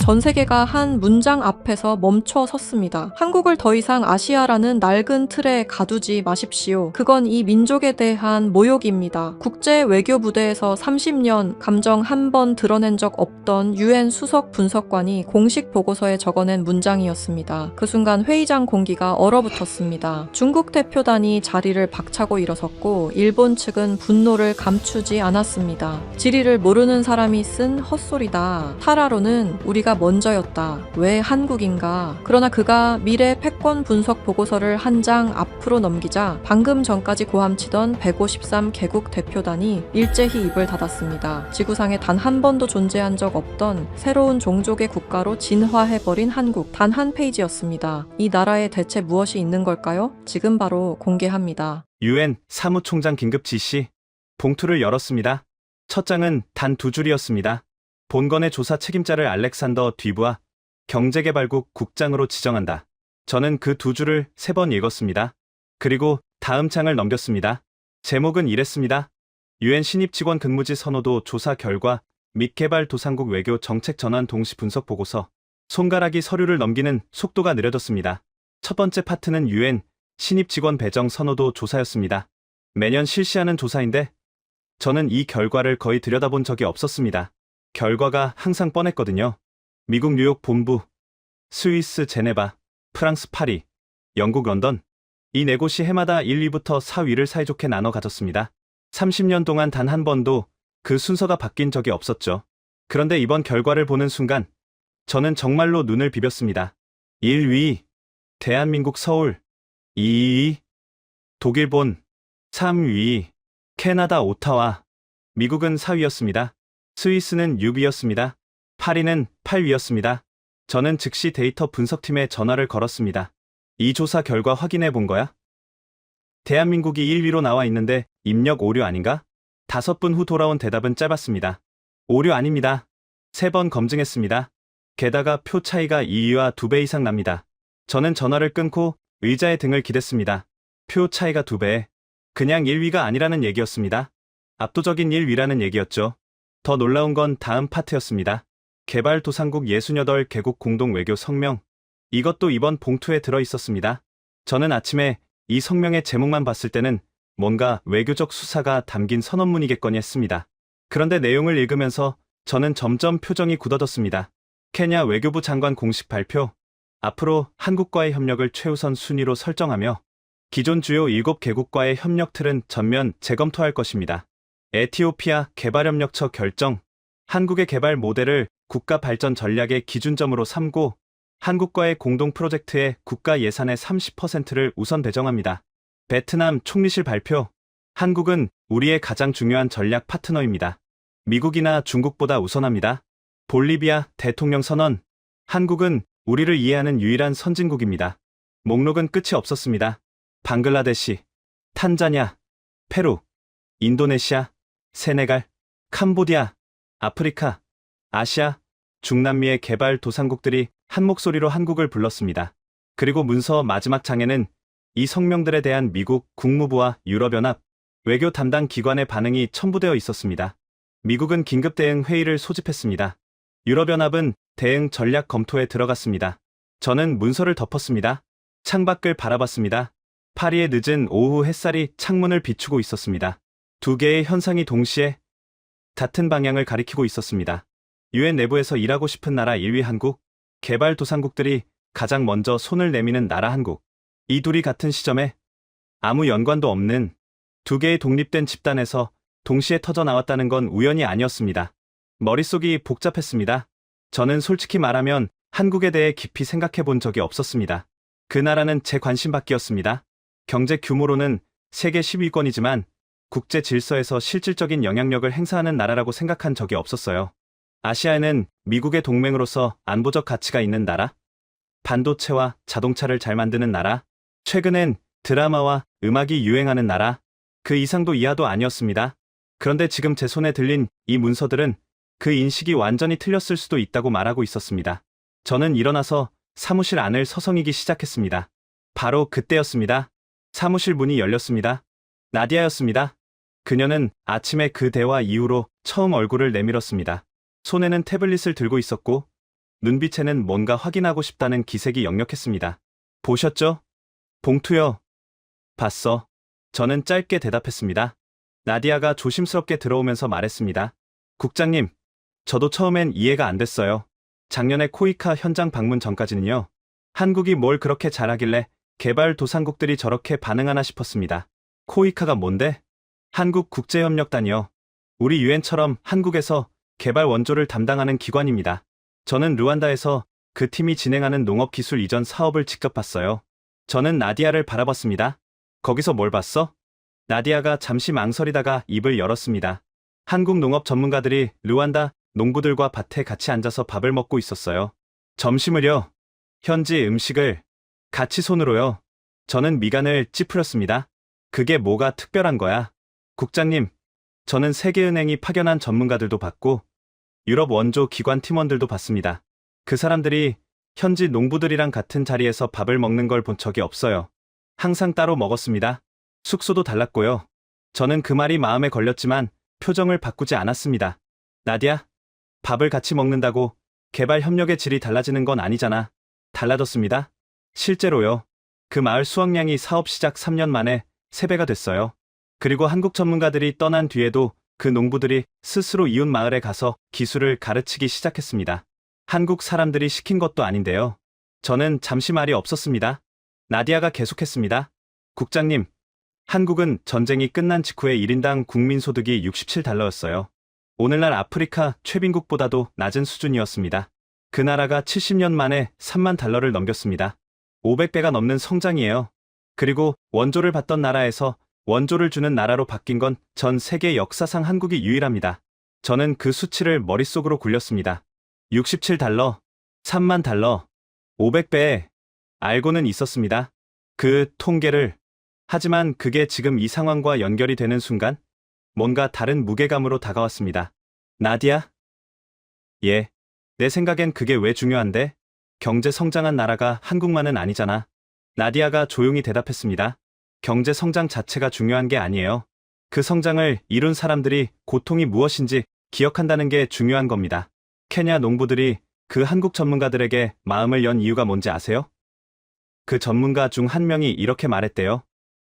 전 세계가 한 문장 앞에서 멈춰 섰습니다. 한국을 더 이상 아시아라는 낡은 틀에 가두지 마십시오. 그건 이 민족에 대한 모욕입니다. 국제 외교 부대에서 30년 감정 한 번 드러낸 적 없던 UN 수석 분석관이 공식 보고서에 적어낸 문장이었습니다. 그 순간 회의장 공기가 얼어붙었습니다. 중국 대표단이 자리를 박차고 일어섰고 일본 측은 분노를 감추지 않았습니다. 지리를 모르는 사람이 쓴 헛소리다. 타라로는 우리가 먼저였다. 왜 한국인가? 그러나 그가 미래 패권 분석 보고서를 한 장 앞으로 넘기자 방금 전까지 고함치던 153개국 대표단이 일제히 입을 닫았습니다. 지구상에 단 한 번도 존재한 적 없던 새로운 종족의 국가로 진화해버린 한국. 단 한 페이지였습니다. 이 나라에 대체 무엇이 있는 걸까요? 지금 바로 공개합니다. UN 사무총장 긴급 지시. 봉투를 열었습니다. 첫 장은 단 2줄이었습니다. 본건의 조사 책임자를 알렉산더 뒤브아 경제개발국 국장으로 지정한다. 저는 그 2줄을 3번 읽었습니다. 그리고 다음 장을 넘겼습니다. 제목은 이랬습니다. UN 신입 직원 근무지 선호도 조사 결과 및 개발도상국 외교 정책 전환 동시 분석 보고서. 손가락이 서류를 넘기는 속도가 느려졌습니다. 첫 번째 파트는 UN 신입 직원 배정 선호도 조사였습니다. 매년 실시하는 조사인데 저는 이 결과를 거의 들여다본 적이 없었습니다. 결과가 항상 뻔했거든요. 미국 뉴욕 본부, 스위스 제네바, 프랑스 파리, 영국 런던. 이 네 곳이 해마다 1, 2부터 4위를 사이좋게 나눠 가졌습니다. 30년 동안 단 한 번도 그 순서가 바뀐 적이 없었죠. 그런데 이번 결과를 보는 순간 저는 정말로 눈을 비볐습니다. 1위, 대한민국 서울. 2위, 독일 본. 3위, 캐나다 오타와. 미국은 4위였습니다. 스위스는 6위였습니다. 파리는 8위였습니다. 저는 즉시 데이터 분석팀에 전화를 걸었습니다. 이 조사 결과 확인해 본 거야? 대한민국이 1위로 나와 있는데 입력 오류 아닌가? 5분 후 돌아온 대답은 짧았습니다. 오류 아닙니다. 3번 검증했습니다. 게다가 표 차이가 2위와 2배 이상 납니다. 저는 전화를 끊고 의자에 등을 기댔습니다. 표 차이가 2배. 그냥 1위가 아니라는 얘기였습니다. 압도적인 1위라는 얘기였죠. 더 놀라운 건 다음 파트였습니다. 개발도상국 68개국 공동 외교 성명. 이것도 이번 봉투에 들어 있었습니다. 저는 아침에 이 성명의 제목만 봤을 때는 뭔가 외교적 수사가 담긴 선언문이겠거니 했습니다. 그런데 내용을 읽으면서 저는 점점 표정이 굳어졌습니다. 케냐 외교부 장관 공식 발표. 앞으로 한국과의 협력을 최우선 순위로 설정하며 기존 주요 7개국과의 협력 틀은 전면 재검토할 것입니다. 에티오피아 개발협력처 결정. 한국의 개발 모델을 국가 발전 전략의 기준점으로 삼고 한국과의 공동 프로젝트에 국가 예산의 30%를 우선 배정합니다. 베트남 총리실 발표. 한국은 우리의 가장 중요한 전략 파트너입니다. 미국이나 중국보다 우선합니다. 볼리비아 대통령 선언. 한국은 우리를 이해하는 유일한 선진국입니다. 목록은 끝이 없었습니다. 방글라데시, 탄자니아, 페루, 인도네시아, 세네갈, 캄보디아, 아프리카, 아시아, 중남미의 개발도상국들이 한 목소리로 한국을 불렀습니다. 그리고 문서 마지막 장에는 이 성명들에 대한 미국 국무부와 유럽연합 외교 담당 기관의 반응이 첨부되어 있었습니다. 미국은 긴급 대응 회의를 소집했습니다. 유럽연합은 대응 전략 검토에 들어갔습니다. 저는 문서를 덮었습니다. 창밖을 바라봤습니다. 파리의 늦은 오후 햇살이 창문을 비추고 있었습니다. 두 개의 현상이 동시에 같은 방향을 가리키고 있었습니다. UN 내부에서 일하고 싶은 나라 1위 한국, 개발도상국들이 가장 먼저 손을 내미는 나라 한국. 이 둘이 같은 시점에 아무 연관도 없는 두 개의 독립된 집단에서 동시에 터져 나왔다는 건 우연이 아니었습니다. 머릿속이 복잡했습니다. 저는 솔직히 말하면 한국에 대해 깊이 생각해 본 적이 없었습니다. 그 나라는 제 관심 밖이었습니다. 경제 규모로는 세계 10위권이지만 국제 질서에서 실질적인 영향력을 행사하는 나라라고 생각한 적이 없었어요. 아시아에는 미국의 동맹으로서 안보적 가치가 있는 나라, 반도체와 자동차를 잘 만드는 나라, 최근엔 드라마와 음악이 유행하는 나라, 그 이상도 이하도 아니었습니다. 그런데 지금 제 손에 들린 이 문서들은 그 인식이 완전히 틀렸을 수도 있다고 말하고 있었습니다. 저는 일어나서 사무실 안을 서성이기 시작했습니다. 바로 그때였습니다. 사무실 문이 열렸습니다. 나디아였습니다. 그녀는 아침에 그 대화 이후로 처음 얼굴을 내밀었습니다. 손에는 태블릿을 들고 있었고 눈빛에는 뭔가 확인하고 싶다는 기색이 역력했습니다. 보셨죠? 봉투요. 봤어. 저는 짧게 대답했습니다. 나디아가 조심스럽게 들어오면서 말했습니다. 국장님, 저도 처음엔 이해가 안 됐어요. 작년에 코이카 현장 방문 전까지는요. 한국이 뭘 그렇게 잘하길래 개발도상국들이 저렇게 반응하나 싶었습니다. 코이카가 뭔데? 한국국제협력단이요. 우리 유엔처럼 한국에서 개발 원조를 담당하는 기관입니다. 저는 르완다에서 그 팀이 진행하는 농업기술 이전 사업을 직접 봤어요. 저는 나디아를 바라봤습니다. 거기서 뭘 봤어? 나디아가 잠시 망설이다가 입을 열었습니다. 한국 농업 전문가들이 르완다 농부들과 밭에 같이 앉아서 밥을 먹고 있었어요. 점심을요. 현지 음식을 같이 손으로요. 저는 미간을 찌푸렸습니다. 그게 뭐가 특별한 거야? 국장님, 저는 세계은행이 파견한 전문가들도 봤고 유럽 원조 기관 팀원들도 봤습니다. 그 사람들이 현지 농부들이랑 같은 자리에서 밥을 먹는 걸 본 적이 없어요. 항상 따로 먹었습니다. 숙소도 달랐고요. 저는 그 말이 마음에 걸렸지만 표정을 바꾸지 않았습니다. 나디아, 밥을 같이 먹는다고 개발 협력의 질이 달라지는 건 아니잖아. 달라졌습니다. 실제로요. 그 마을 수확량이 사업 시작 3년 만에 3배가 됐어요. 그리고 한국 전문가들이 떠난 뒤에도 그 농부들이 스스로 이웃 마을에 가서 기술을 가르치기 시작했습니다. 한국 사람들이 시킨 것도 아닌데요. 저는 잠시 말이 없었습니다. 나디아가 계속했습니다. 국장님, 한국은 전쟁이 끝난 직후에 1인당 국민소득이 $67였어요. 오늘날 아프리카 최빈국보다도 낮은 수준이었습니다. 그 나라가 70년 만에 $30,000를 넘겼습니다. 500배가 넘는 성장이에요. 그리고 원조를 받던 나라에서 원조를 주는 나라로 바뀐 건 전 세계 역사상 한국이 유일합니다. 저는 그 수치를 머릿속으로 굴렸습니다. $67, $30,000, 500배. 알고는 있었습니다. 그 통계를. 하지만 그게 지금 이 상황과 연결이 되는 순간 뭔가 다른 무게감으로 다가왔습니다. 나디아? 예. 내 생각엔 그게 왜 중요한데? 경제 성장한 나라가 한국만은 아니잖아. 나디아가 조용히 대답했습니다. 경제 성장 자체가 중요한 게 아니에요. 그 성장을 이룬 사람들이 고통이 무엇인지 기억한다는 게 중요한 겁니다. 케냐 농부들이 그 한국 전문가들에게 마음을 연 이유가 뭔지 아세요? 그 전문가 중 한 명이 이렇게 말했대요.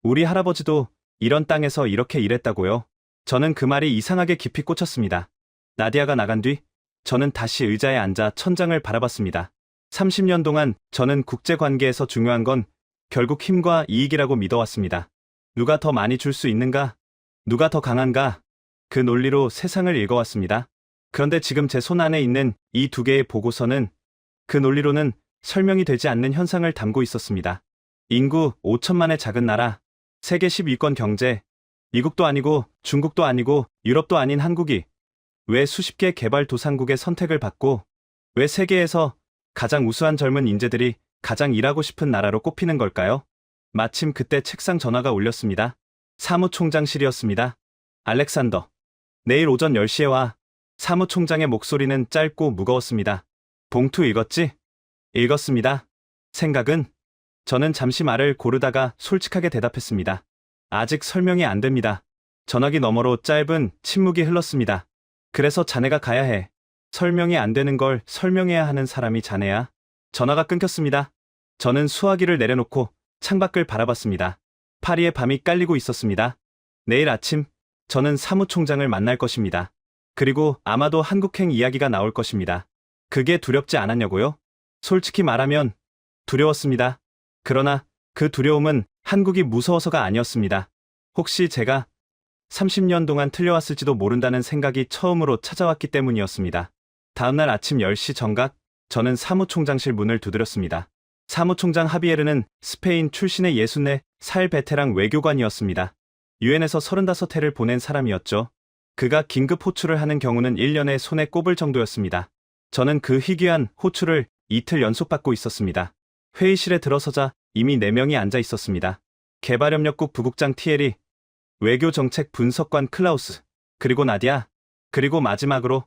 우리 할아버지도 이런 땅에서 이렇게 일했다고요. 저는 그 말이 이상하게 깊이 꽂혔습니다. 나디아가 나간 뒤 저는 다시 의자에 앉아 천장을 바라봤습니다. 30년 동안 저는 국제관계에서 중요한 건 결국 힘과 이익이라고 믿어왔습니다. 누가 더 많이 줄 수 있는가? 누가 더 강한가? 그 논리로 세상을 읽어왔습니다. 그런데 지금 제 손 안에 있는 이 2개의 보고서는 그 논리로는 설명이 되지 않는 현상을 담고 있었습니다. 인구 5천만의 작은 나라, 세계 10위권 경제, 미국도 아니고 중국도 아니고 유럽도 아닌 한국이 왜 수십 개 개발도상국의 선택을 받고 왜 세계에서 가장 우수한 젊은 인재들이 가장 일하고 싶은 나라로 꼽히는 걸까요? 마침 그때 책상 전화가 울렸습니다. 사무총장실이었습니다. 알렉산더, 내일 오전 10시에 와. 사무총장의 목소리는 짧고 무거웠습니다. 봉투 읽었지? 읽었습니다. 생각은? 저는 잠시 말을 고르다가 솔직하게 대답했습니다. 아직 설명이 안 됩니다. 전화기 너머로 짧은 침묵이 흘렀습니다. 그래서 자네가 가야 해. 설명이 안 되는 걸 설명해야 하는 사람이 자네야. 전화가 끊겼습니다. 저는 수화기를 내려놓고 창밖을 바라봤습니다. 파리의 밤이 깔리고 있었습니다. 내일 아침 저는 사무총장을 만날 것입니다. 그리고 아마도 한국행 이야기가 나올 것입니다. 그게 두렵지 않았냐고요? 솔직히 말하면 두려웠습니다. 그러나 그 두려움은 한국이 무서워서가 아니었습니다. 혹시 제가 30년 동안 틀려왔을지도 모른다는 생각이 처음으로 찾아왔기 때문이었습니다. 다음날 아침 10시 정각, 저는 사무총장실 문을 두드렸습니다. 사무총장 하비에르는 스페인 출신의 64살 베테랑 외교관이었습니다. 유엔에서 35회를 보낸 사람이었죠. 그가 긴급 호출을 하는 경우는 1년에 손에 꼽을 정도였습니다. 저는 그 희귀한 호출을 이틀 연속 받고 있었습니다. 회의실에 들어서자 이미 4명이 앉아 있었습니다. 개발협력국 부국장 티에리, 외교정책 분석관 클라우스, 그리고 나디아, 그리고 마지막으로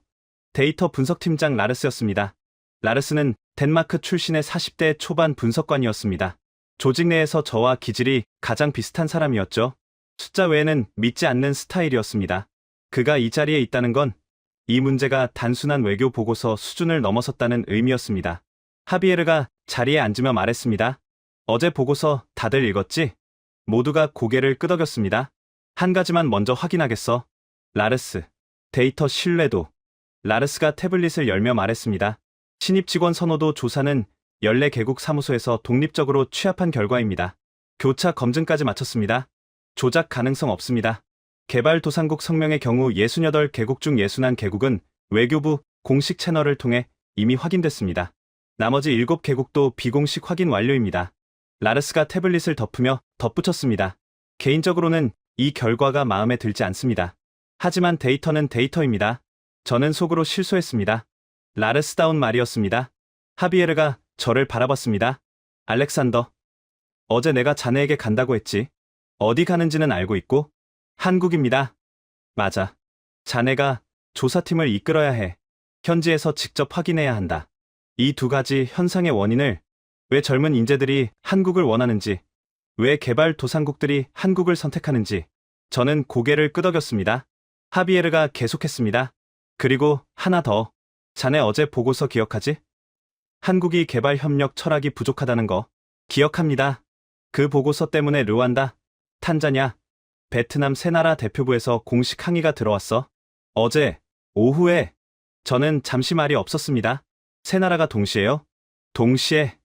데이터 분석팀장 라르스였습니다. 라르스는 덴마크 출신의 40대 초반 분석관이었습니다. 조직 내에서 저와 기질이 가장 비슷한 사람이었죠. 숫자 외에는 믿지 않는 스타일이었습니다. 그가 이 자리에 있다는 건 이 문제가 단순한 외교 보고서 수준을 넘어섰다는 의미였습니다. 하비에르가 자리에 앉으며 말했습니다. 어제 보고서 다들 읽었지? 모두가 고개를 끄덕였습니다. 한 가지만 먼저 확인하겠어. 라르스. 데이터 신뢰도. 라르스가 태블릿을 열며 말했습니다. 신입 직원 선호도 조사는 14개국 사무소에서 독립적으로 취합한 결과입니다. 교차 검증까지 마쳤습니다. 조작 가능성 없습니다. 개발도상국 성명의 경우 68개국 중 61개국은 외교부 공식 채널을 통해 이미 확인됐습니다. 나머지 7개국도 비공식 확인 완료입니다. 라르스가 태블릿을 덮으며 덧붙였습니다. 개인적으로는 이 결과가 마음에 들지 않습니다. 하지만 데이터는 데이터입니다. 저는 속으로 실소했습니다. 라르스다운 말이었습니다. 하비에르가 저를 바라봤습니다. 알렉산더. 어제 내가 자네에게 간다고 했지. 어디 가는지는 알고 있고? 한국입니다. 맞아. 자네가 조사팀을 이끌어야 해. 현지에서 직접 확인해야 한다. 이 두 가지 현상의 원인을, 왜 젊은 인재들이 한국을 원하는지, 왜 개발도상국들이 한국을 선택하는지, 저는 고개를 끄덕였습니다. 하비에르가 계속했습니다. 그리고 하나 더. 자네 어제 보고서 기억하지? 한국이 개발협력 철학이 부족하다는 거. 기억합니다. 그 보고서 때문에 르완다, 탄자냐, 베트남 세 나라 대표부에서 공식 항의가 들어왔어. 어제 오후에 저는 잠시 말이 없었습니다. 세 나라가 동시에요? 동시에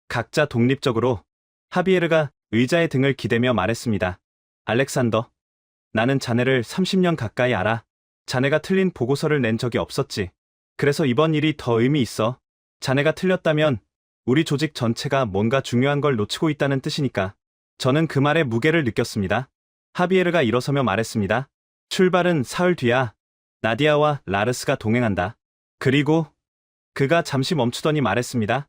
각자 독립적으로. 하비에르가 의자의 등을 기대며 말했습니다. 알렉산더, 나는 자네를 30년 가까이 알아. 자네가 틀린 보고서를 낸 적이 없었지. 그래서 이번 일이 더 의미 있어. 자네가 틀렸다면 우리 조직 전체가 뭔가 중요한 걸 놓치고 있다는 뜻이니까. 저는 그 말에 무게를 느꼈습니다. 하비에르가 일어서며 말했습니다. 출발은 사흘 뒤야. 나디아와 라르스가 동행한다. 그리고 그가 잠시 멈추더니 말했습니다.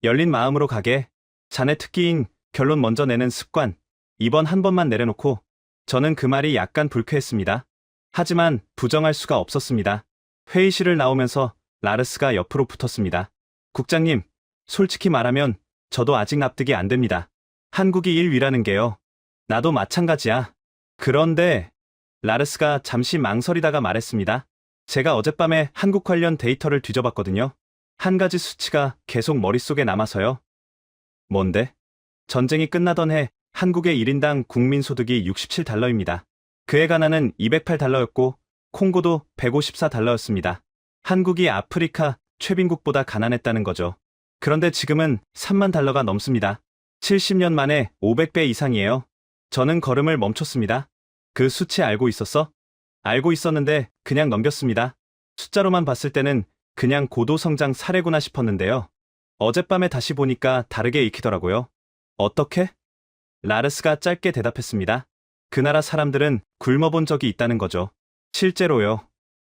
열린 마음으로 가게. 자네 특기인 결론 먼저 내는 습관. 이번 한 번만 내려놓고. 저는 그 말이 약간 불쾌했습니다. 하지만 부정할 수가 없었습니다. 회의실을 나오면서 라르스가 옆으로 붙었습니다. 국장님, 솔직히 말하면 저도 아직 납득이 안 됩니다. 한국이 1위라는 게요. 나도 마찬가지야. 그런데 라르스가 잠시 망설이다가 말했습니다. 제가 어젯밤에 한국 관련 데이터를 뒤져봤거든요. 한 가지 수치가 계속 머릿속에 남아서요. 뭔데? 전쟁이 끝나던 해 한국의 1인당 국민소득이 $67입니다. 그해 가나는 $208였고 콩고도 $154였습니다. 한국이 아프리카 최빈국보다 가난했다는 거죠. 그런데 지금은 $30,000가 넘습니다. 70년 만에 500배 이상이에요. 저는 걸음을 멈췄습니다. 그 수치 알고 있었어? 알고 있었는데 그냥 넘겼습니다. 숫자로만 봤을 때는 그냥 고도성장 사례구나 싶었는데요. 어젯밤에 다시 보니까 다르게 읽히더라고요. 어떻게? 라르스가 짧게 대답했습니다. 그 나라 사람들은 굶어본 적이 있다는 거죠. 실제로요.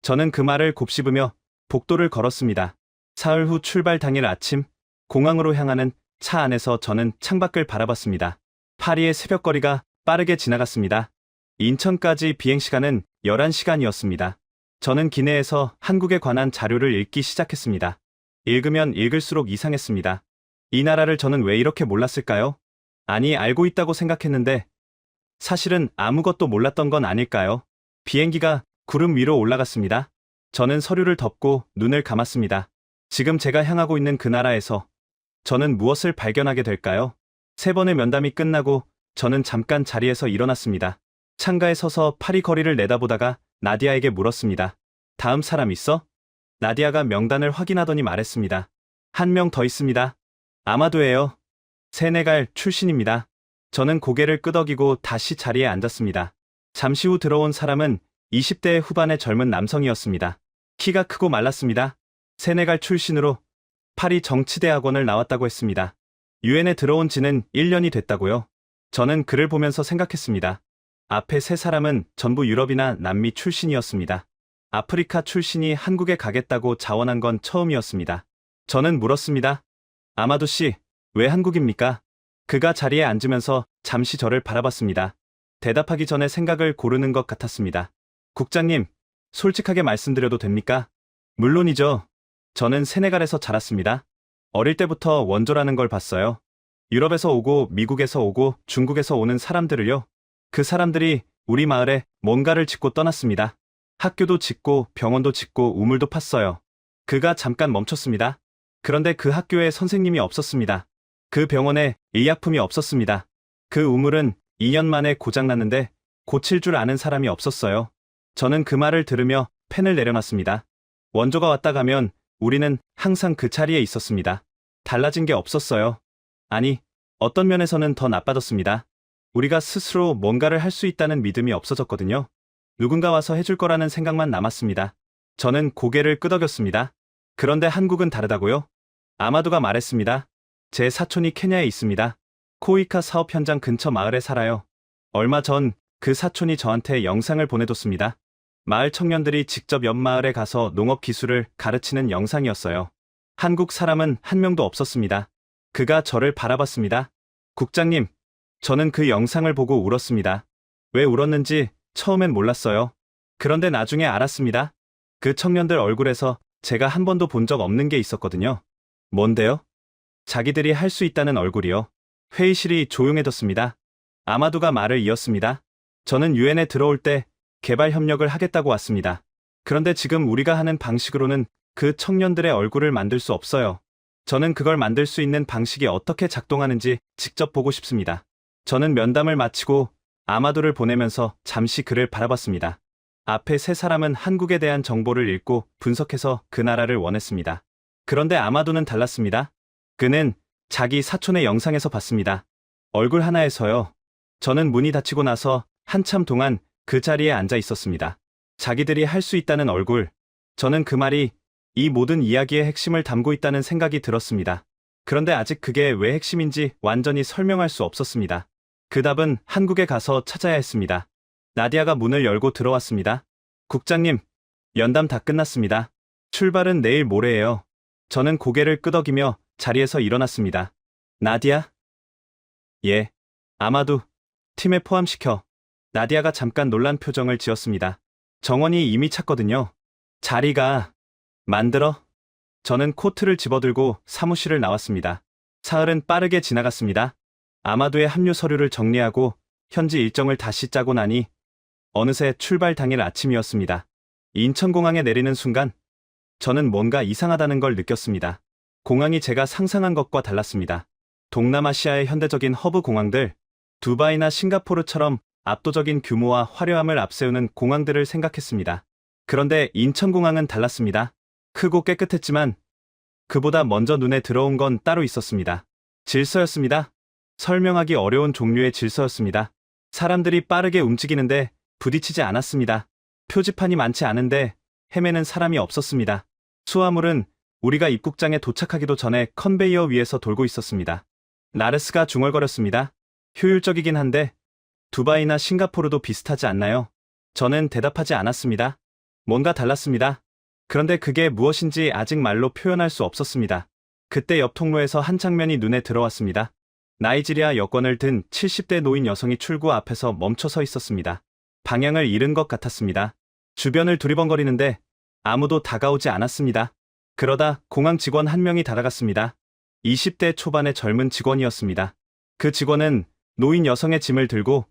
저는 그 말을 곱씹으며 복도를 걸었습니다. 사흘 후 출발 당일 아침, 공항으로 향하는 차 안에서 저는 창밖을 바라봤습니다. 파리의 새벽거리가 빠르게 지나갔습니다. 인천까지 비행시간은 11시간이었습니다. 저는 기내에서 한국에 관한 자료를 읽기 시작했습니다. 읽으면 읽을수록 이상했습니다. 이 나라를 저는 왜 이렇게 몰랐을까요? 아니, 알고 있다고 생각했는데 사실은 아무것도 몰랐던 건 아닐까요? 비행기가 구름 위로 올라갔습니다. 저는 서류를 덮고 눈을 감았습니다. 지금 제가 향하고 있는 그 나라에서 저는 무엇을 발견하게 될까요? 3번의 면담이 끝나고 저는 잠깐 자리에서 일어났습니다. 창가에 서서 파리 거리를 내다보다가 나디아에게 물었습니다. 다음 사람 있어? 나디아가 명단을 확인하더니 말했습니다. 한 명 더 있습니다. 아마도예요. 세네갈 출신입니다. 저는 고개를 끄덕이고 다시 자리에 앉았습니다. 잠시 후 들어온 사람은 20대 후반의 젊은 남성이었습니다. 키가 크고 말랐습니다. 세네갈 출신으로 파리 정치대학원을 나왔다고 했습니다. 유엔에 들어온 지는 1년이 됐다고요. 저는 그를 보면서 생각했습니다. 앞에 세 사람은 전부 유럽이나 남미 출신이었습니다. 아프리카 출신이 한국에 가겠다고 자원한 건 처음이었습니다. 저는 물었습니다. 아마도 씨, 왜 한국입니까? 그가 자리에 앉으면서 잠시 저를 바라봤습니다. 대답하기 전에 생각을 고르는 것 같았습니다. 국장님, 솔직하게 말씀드려도 됩니까? 물론이죠. 저는 세네갈에서 자랐습니다. 어릴 때부터 원조라는 걸 봤어요. 유럽에서 오고 미국에서 오고 중국에서 오는 사람들을요. 그 사람들이 우리 마을에 뭔가를 짓고 떠났습니다. 학교도 짓고 병원도 짓고 우물도 팠어요. 그가 잠깐 멈췄습니다. 그런데 그 학교에 선생님이 없었습니다. 그 병원에 의약품이 없었습니다. 그 우물은 2년 만에 고장났는데 고칠 줄 아는 사람이 없었어요. 저는 그 말을 들으며 펜을 내려놨습니다. 원조가 왔다 가면 우리는 항상 그 자리에 있었습니다. 달라진 게 없었어요. 아니, 어떤 면에서는 더 나빠졌습니다. 우리가 스스로 뭔가를 할 수 있다는 믿음이 없어졌거든요. 누군가 와서 해줄 거라는 생각만 남았습니다. 저는 고개를 끄덕였습니다. 그런데 한국은 다르다고요? 아마도가 말했습니다. 제 사촌이 케냐에 있습니다. 코이카 사업 현장 근처 마을에 살아요. 얼마 전 그 사촌이 저한테 영상을 보내줬습니다. 마을 청년들이 직접 옆 마을에 가서 농업 기술을 가르치는 영상이었어요. 한국 사람은 한 명도 없었습니다. 그가 저를 바라봤습니다. 국장님, 저는 그 영상을 보고 울었습니다. 왜 울었는지 처음엔 몰랐어요. 그런데 나중에 알았습니다. 그 청년들 얼굴에서 제가 한 번도 본 적 없는 게 있었거든요. 뭔데요? 자기들이 할 수 있다는 얼굴이요. 회의실이 조용해졌습니다. 아마도가 말을 이었습니다. 저는 유엔에 들어올 때 개발 협력을 하겠다고 왔습니다. 그런데 지금 우리가 하는 방식으로는 그 청년들의 얼굴을 만들 수 없어요. 저는 그걸 만들 수 있는 방식이 어떻게 작동하는지 직접 보고 싶습니다. 저는 면담을 마치고 아마도를 보내면서 잠시 그를 바라봤습니다. 앞에 세 사람은 한국에 대한 정보를 읽고 분석해서 그 나라를 원했습니다. 그런데 아마도는 달랐습니다. 그는 자기 사촌의 영상에서 봤습니다. 얼굴 하나에서요. 저는 문이 닫히고 나서 한참 동안 그 자리에 앉아 있었습니다. 자기들이 할 수 있다는 얼굴. 저는 그 말이 이 모든 이야기의 핵심을 담고 있다는 생각이 들었습니다. 그런데 아직 그게 왜 핵심인지 완전히 설명할 수 없었습니다. 그 답은 한국에 가서 찾아야 했습니다. 나디아가 문을 열고 들어왔습니다. 국장님, 면담 다 끝났습니다. 출발은 내일 모레예요. 저는 고개를 끄덕이며 자리에서 일어났습니다. 나디아? 예. 아마도 팀에 포함시켜. 나디아가 잠깐 놀란 표정을 지었습니다. 정원이 이미 찼거든요. 자리가 만들어? 저는 코트를 집어들고 사무실을 나왔습니다. 사흘은 빠르게 지나갔습니다. 아마도의 합류 서류를 정리하고 현지 일정을 다시 짜고 나니 어느새 출발 당일 아침이었습니다. 인천공항에 내리는 순간 저는 뭔가 이상하다는 걸 느꼈습니다. 공항이 제가 상상한 것과 달랐습니다. 동남아시아의 현대적인 허브 공항들, 두바이나 싱가포르처럼 압도적인 규모와 화려함을 앞세우는 공항들을 생각했습니다. 그런데 인천공항은 달랐습니다. 크고 깨끗했지만 그보다 먼저 눈에 들어온 건 따로 있었습니다. 질서였습니다. 설명하기 어려운 종류의 질서였습니다. 사람들이 빠르게 움직이는데 부딪히지 않았습니다. 표지판이 많지 않은데 헤매는 사람이 없었습니다. 수화물은 우리가 입국장에 도착하기도 전에 컨베이어 위에서 돌고 있었습니다. 라르스가 중얼거렸습니다. 효율적이긴 한데 두바이나 싱가포르도 비슷하지 않나요? 저는 대답하지 않았습니다. 뭔가 달랐습니다. 그런데 그게 무엇인지 아직 말로 표현할 수 없었습니다. 그때 옆 통로에서 한 장면이 눈에 들어왔습니다. 나이지리아 여권을 든 70대 노인 여성이 출구 앞에서 멈춰 서 있었습니다. 방향을 잃은 것 같았습니다. 주변을 두리번거리는데 아무도 다가오지 않았습니다. 그러다 공항 직원 한 명이 다가갔습니다. 20대 초반의 젊은 직원이었습니다. 그 직원은 노인 여성의 짐을 들고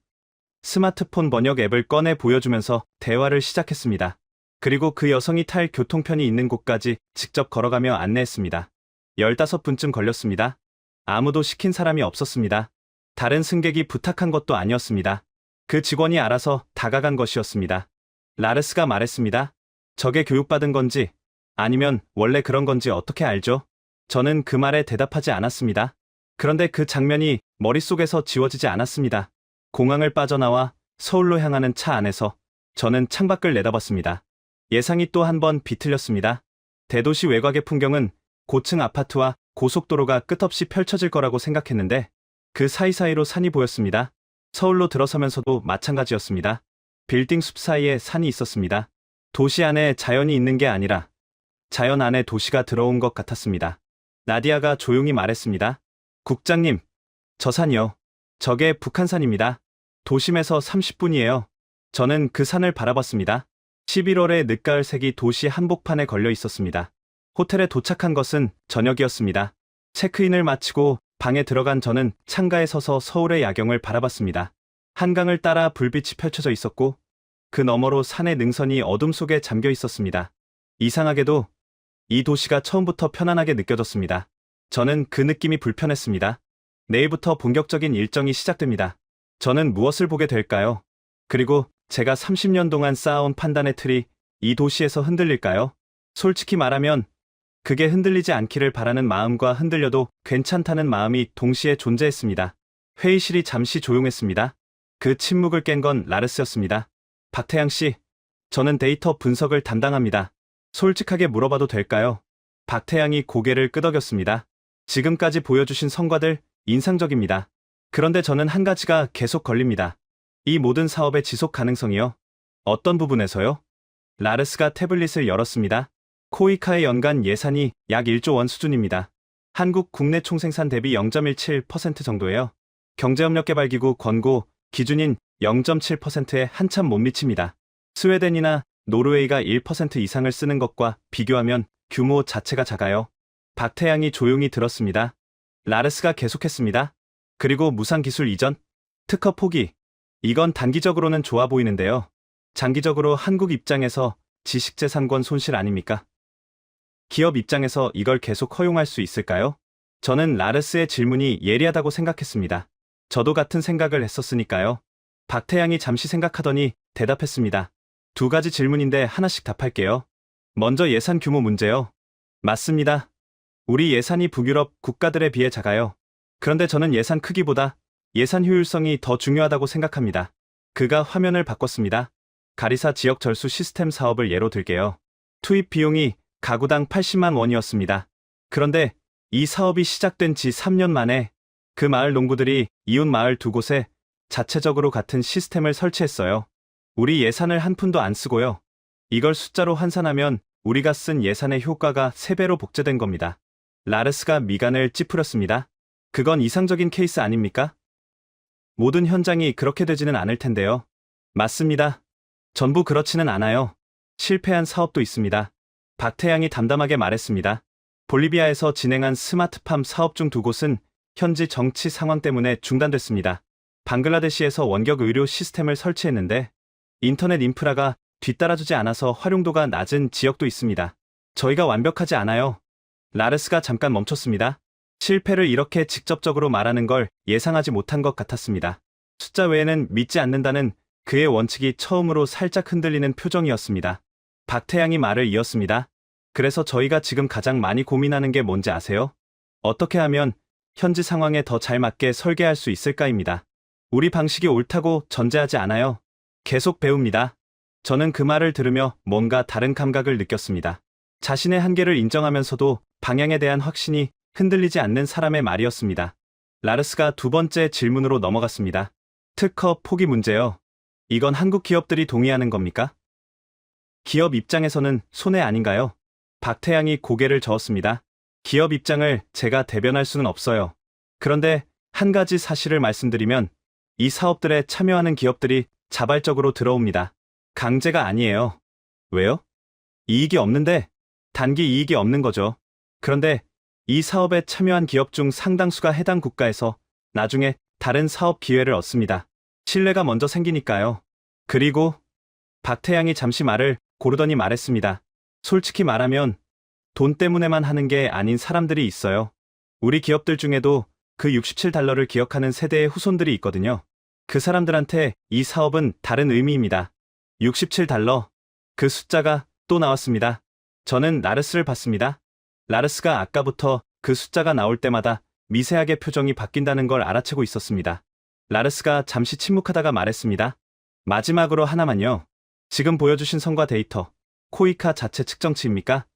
스마트폰 번역 앱을 꺼내 보여주면서 대화를 시작했습니다. 그리고 그 여성이 탈 교통편이 있는 곳까지 직접 걸어가며 안내했습니다. 15분쯤 걸렸습니다. 아무도 시킨 사람이 없었습니다. 다른 승객이 부탁한 것도 아니었습니다. 그 직원이 알아서 다가간 것이었습니다. 라르스가 말했습니다. 저게 교육받은 건지 아니면 원래 그런 건지 어떻게 알죠? 저는 그 말에 대답하지 않았습니다. 그런데 그 장면이 머릿속에서 지워지지 않았습니다. 공항을 빠져나와 서울로 향하는 차 안에서 저는 창밖을 내다봤습니다. 예상이 또 한 번 비틀렸습니다. 대도시 외곽의 풍경은 고층 아파트와 고속도로가 끝없이 펼쳐질 거라고 생각했는데 그 사이사이로 산이 보였습니다. 서울로 들어서면서도 마찬가지였습니다. 빌딩 숲 사이에 산이 있었습니다. 도시 안에 자연이 있는 게 아니라 자연 안에 도시가 들어온 것 같았습니다. 나디아가 조용히 말했습니다. 국장님, 저 산이요. 저게 북한산입니다. 도심에서 30분이에요. 저는 그 산을 바라봤습니다. 11월의 늦가을색이 도시 한복판에 걸려 있었습니다. 호텔에 도착한 것은 저녁이었습니다. 체크인을 마치고 방에 들어간 저는 창가에 서서 서울의 야경을 바라봤습니다. 한강을 따라 불빛이 펼쳐져 있었고 그 너머로 산의 능선이 어둠 속에 잠겨 있었습니다. 이상하게도 이 도시가 처음부터 편안하게 느껴졌습니다. 저는 그 느낌이 불편했습니다. 내일부터 본격적인 일정이 시작됩니다. 저는 무엇을 보게 될까요? 그리고 제가 30년 동안 쌓아온 판단의 틀이 이 도시에서 흔들릴까요? 솔직히 말하면 그게 흔들리지 않기를 바라는 마음과 흔들려도 괜찮다는 마음이 동시에 존재했습니다. 회의실이 잠시 조용했습니다. 그 침묵을 깬 건 라르스였습니다. 박태양 씨, 저는 데이터 분석을 담당합니다. 솔직하게 물어봐도 될까요? 박태양이 고개를 끄덕였습니다. 지금까지 보여주신 성과들 인상적입니다. 그런데 저는 한 가지가 계속 걸립니다. 이 모든 사업의 지속 가능성이요? 어떤 부분에서요? 라르스가 태블릿을 열었습니다. 코이카의 연간 예산이 약 1조 원 수준입니다. 한국 국내 총생산 대비 0.17% 정도예요. 경제협력개발기구 권고 기준인 0.7%에 한참 못 미칩니다. 스웨덴이나 노르웨이가 1% 이상을 쓰는 것과 비교하면 규모 자체가 작아요. 박태양이 조용히 들었습니다. 라르스가 계속했습니다. 그리고 무상기술 이전, 특허 포기. 이건 단기적으로는 좋아 보이는데요. 장기적으로 한국 입장에서 지식재산권 손실 아닙니까? 기업 입장에서 이걸 계속 허용할 수 있을까요? 저는 라르스의 질문이 예리하다고 생각했습니다. 저도 같은 생각을 했었으니까요. 박태양이 잠시 생각하더니 대답했습니다. 두 가지 질문인데 하나씩 답할게요. 먼저 예산 규모 문제요. 맞습니다. 우리 예산이 북유럽 국가들에 비해 작아요. 그런데 저는 예산 크기보다 예산 효율성이 더 중요하다고 생각합니다. 그가 화면을 바꿨습니다. 가리사 지역 절수 시스템 사업을 예로 들게요. 투입 비용이 가구당 80만 원이었습니다. 그런데 이 사업이 시작된 지 3년 만에 그 마을 농부들이 이웃 마을 두 곳에 자체적으로 같은 시스템을 설치했어요. 우리 예산을 한 푼도 안 쓰고요. 이걸 숫자로 환산하면 우리가 쓴 예산의 효과가 3배로 복제된 겁니다. 라르스가 미간을 찌푸렸습니다. 그건 이상적인 케이스 아닙니까? 모든 현장이 그렇게 되지는 않을 텐데요. 맞습니다. 전부 그렇지는 않아요. 실패한 사업도 있습니다. 박태양이 담담하게 말했습니다. 볼리비아에서 진행한 스마트팜 사업 중 2곳은 현지 정치 상황 때문에 중단됐습니다. 방글라데시에서 원격 의료 시스템을 설치했는데 인터넷 인프라가 뒤따라주지 않아서 활용도가 낮은 지역도 있습니다. 저희가 완벽하지 않아요. 라르스가 잠깐 멈췄습니다. 실패를 이렇게 직접적으로 말하는 걸 예상하지 못한 것 같았습니다. 숫자 외에는 믿지 않는다는 그의 원칙이 처음으로 살짝 흔들리는 표정이었습니다. 박태양이 말을 이었습니다. 그래서 저희가 지금 가장 많이 고민하는 게 뭔지 아세요? 어떻게 하면 현지 상황에 더 잘 맞게 설계할 수 있을까입니다. 우리 방식이 옳다고 전제하지 않아요. 계속 배웁니다. 저는 그 말을 들으며 뭔가 다른 감각을 느꼈습니다. 자신의 한계를 인정하면서도 방향에 대한 확신이 흔들리지 않는 사람의 말이었습니다. 라르스가 두 번째 질문으로 넘어갔습니다. 특허 포기 문제요. 이건 한국 기업들이 동의하는 겁니까? 기업 입장에서는 손해 아닌가요? 박태양이 고개를 저었습니다. 기업 입장을 제가 대변할 수는 없어요. 그런데 한 가지 사실을 말씀드리면 이 사업들에 참여하는 기업들이 자발적으로 들어옵니다. 강제가 아니에요. 왜요? 이익이 없는데 단기 이익이 없는 거죠. 그런데 이 사업에 참여한 기업 중 상당수가 해당 국가에서 나중에 다른 사업 기회를 얻습니다. 신뢰가 먼저 생기니까요. 그리고 박태양이 잠시 말을 고르더니 말했습니다. 솔직히 말하면 돈 때문에만 하는 게 아닌 사람들이 있어요. 우리 기업들 중에도 그 67달러를 기억하는 세대의 후손들이 있거든요. 그 사람들한테 이 사업은 다른 의미입니다. 67달러. 그 숫자가 또 나왔습니다. 저는 라르스를 봤습니다. 라르스가 아까부터 그 숫자가 나올 때마다 미세하게 표정이 바뀐다는 걸 알아채고 있었습니다. 라르스가 잠시 침묵하다가 말했습니다. 마지막으로 하나만요. 지금 보여주신 성과 데이터, 코이카 자체 측정치입니까?